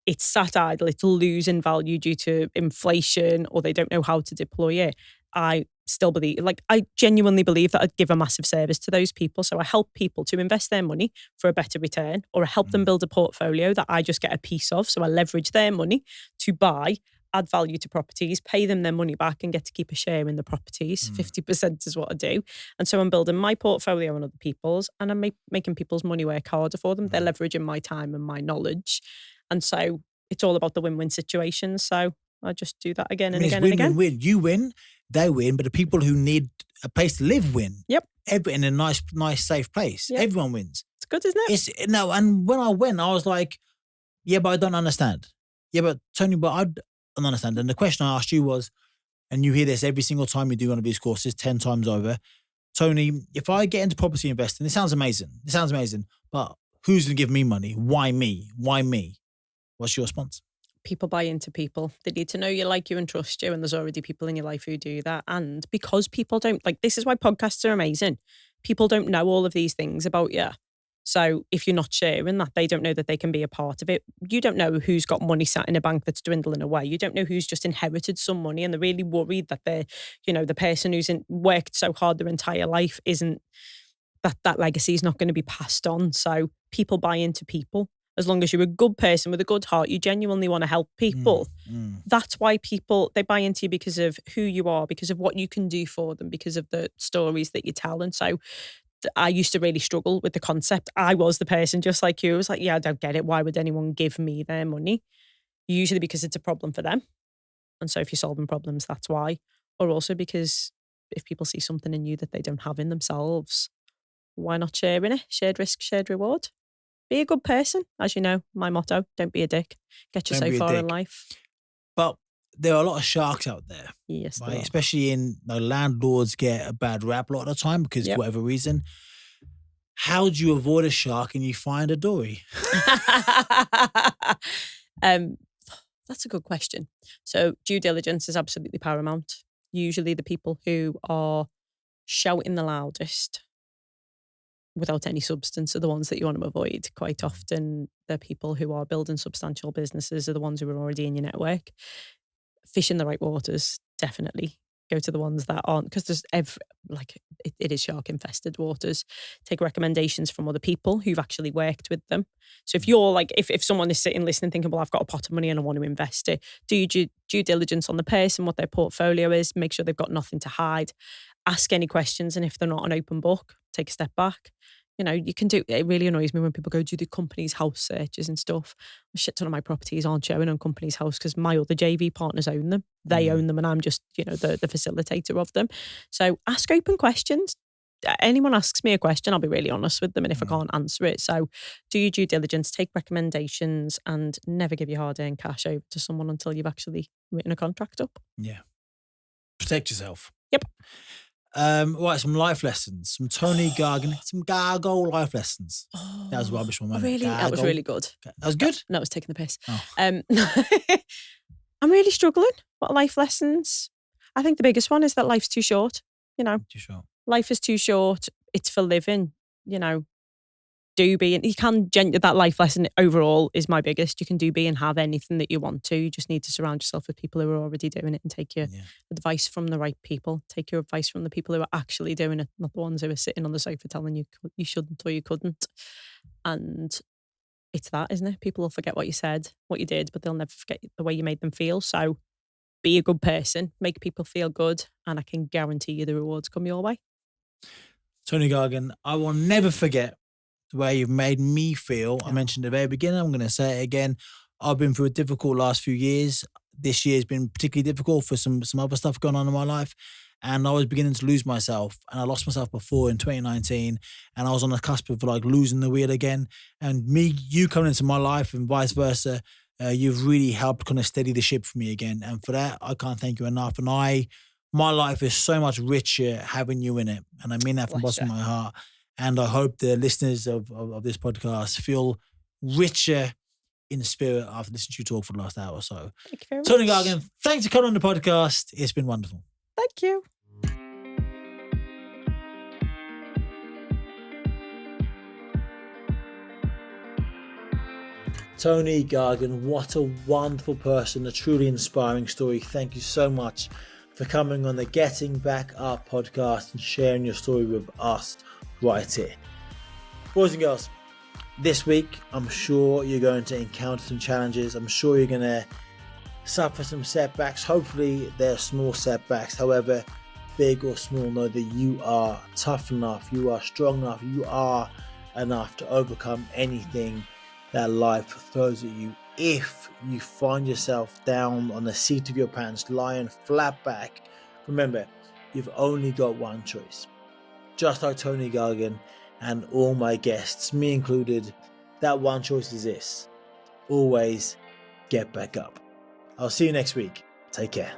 it's sat idle, it's losing value due to inflation, or they don't know how to deploy it. I still believe, like, I genuinely believe that I'd give a massive service to those people. So I help people to invest their money for a better return, or I help them build a portfolio that I just get a piece of. So I leverage their money to buy, add value to properties, pay them their money back and get to keep a share in the properties. 50% is what I do. And so I'm building my portfolio and other people's, and I'm making people's money work harder for them. They're leveraging my time and my knowledge. And so it's all about the win-win situation. So I just do that again and again and again. Win. You win, they win, but the people who need a place to live win. Yep. In a nice, safe place. Yep. Everyone wins. It's good, isn't it? And when I went, I was like, yeah, but I don't understand. Yeah, but Tony, but I don't understand. And the question I asked you was, and you hear this every single time you do one of these courses, 10 times over, Tony, if I get into property investing, it sounds amazing. But who's going to give me money? Why me? What's your response? People buy into people. They need to know you, like you, and trust you. And there's already people in your life who do that. And because people don't, like, this is why podcasts are amazing. People don't know all of these things about you. So if you're not sharing that, they don't know that they can be a part of it. You don't know who's got money sat in a bank that's dwindling away. You don't know who's just inherited some money and they're really worried that they're, the person who's worked so hard their entire life isn't, that legacy is not going to be passed on. So people buy into people. As long as you're a good person with a good heart, you genuinely want to help people. That's why people, they buy into you because of who you are, because of what you can do for them, because of the stories that you tell. And so I used to really struggle with the concept. I was the person just like you. I was like, yeah, I don't get it. Why would anyone give me their money? Usually because it's a problem for them. And so if you're solving problems, that's why. Or also because if people see something in you that they don't have in themselves, why not sharing it? Shared risk, shared reward. Be a good person. As you know, my motto, don't be a dick. Get you so far in life. But there are a lot of sharks out there. Yes, right? Especially in landlords get a bad rap a lot of the time because for whatever reason. How do you avoid a shark and you find a dory? That's a good question. So due diligence is absolutely paramount. Usually the people who are shouting the loudest without any substance are the ones that you want to avoid. Quite often, the people who are building substantial businesses are the ones who are already in your network. Fish in the right waters, definitely. Go to the ones that aren't, because there's it is shark infested waters. Take recommendations from other people who've actually worked with them. So if you're like, if someone is sitting listening thinking, well, I've got a pot of money and I want to invest it, do your due diligence on the person, what their portfolio is, make sure they've got nothing to hide. Ask any questions, and if they're not an open book, take a step back. You can do, it really annoys me when people go do the company's house searches and stuff. A shit ton of my properties aren't showing on company's house because my other JV partners own them. They own them and I'm just, the facilitator of them. So ask open questions. Anyone asks me a question, I'll be really honest with them, and if I can't answer it. So do your due diligence, take recommendations, and never give your hard-earned cash over to someone until you've actually written a contract up. Yeah. Protect yourself. Yep. Right, some life lessons. Some Toni Gargan, some gargle life lessons. That was rubbish one, wasn't it? That was really good. That was good? No, it was taking the piss. Oh. I'm really struggling. What life lessons? I think the biggest one is that life's too short. Too short. Life is too short. It's for living. Do be, and you can, that life lesson overall is my biggest. You can do, be, and have anything that you want to. You just need to surround yourself with people who are already doing it and take your advice from the right people. Take your advice from the people who are actually doing it, not the ones who are sitting on the sofa telling you you shouldn't or you couldn't. And it's that, isn't it? People will forget what you said, what you did, but they'll never forget the way you made them feel. So be a good person, make people feel good, and I can guarantee you the rewards come your way. Toni Gargan, I will never forget the way you've made me feel. I mentioned at the very beginning, I'm going to say it again. I've been through a difficult last few years. This year's been particularly difficult for some other stuff going on in my life. And I was beginning to lose myself. And I lost myself before in 2019. And I was on the cusp of losing the wheel again. And you coming into my life and vice versa, you've really helped kind of steady the ship for me again. And for that, I can't thank you enough. And my life is so much richer having you in it. And I mean that from the bottom of my heart. And I hope the listeners of this podcast feel richer in the spirit after listening to you talk for the last hour or so. Thank you very much. Toni Gargan, thanks for coming on the podcast. It's been wonderful. Thank you. Toni Gargan, what a wonderful person, a truly inspiring story. Thank you so much for coming on the Getting Back Up podcast and sharing your story with us right here. Boys and girls, this week I'm sure you're going to encounter some challenges. I'm sure you're going to suffer some setbacks. Hopefully they're small setbacks. However, big or small, know that you are tough enough, you are strong enough, you are enough to overcome anything that life throws at you. If you find yourself down on the seat of your pants, lying flat back, remember, you've only got one choice. Just like Toni Gargan and all my guests, me included, that one choice is this: always get back up. I'll see you next week. Take care.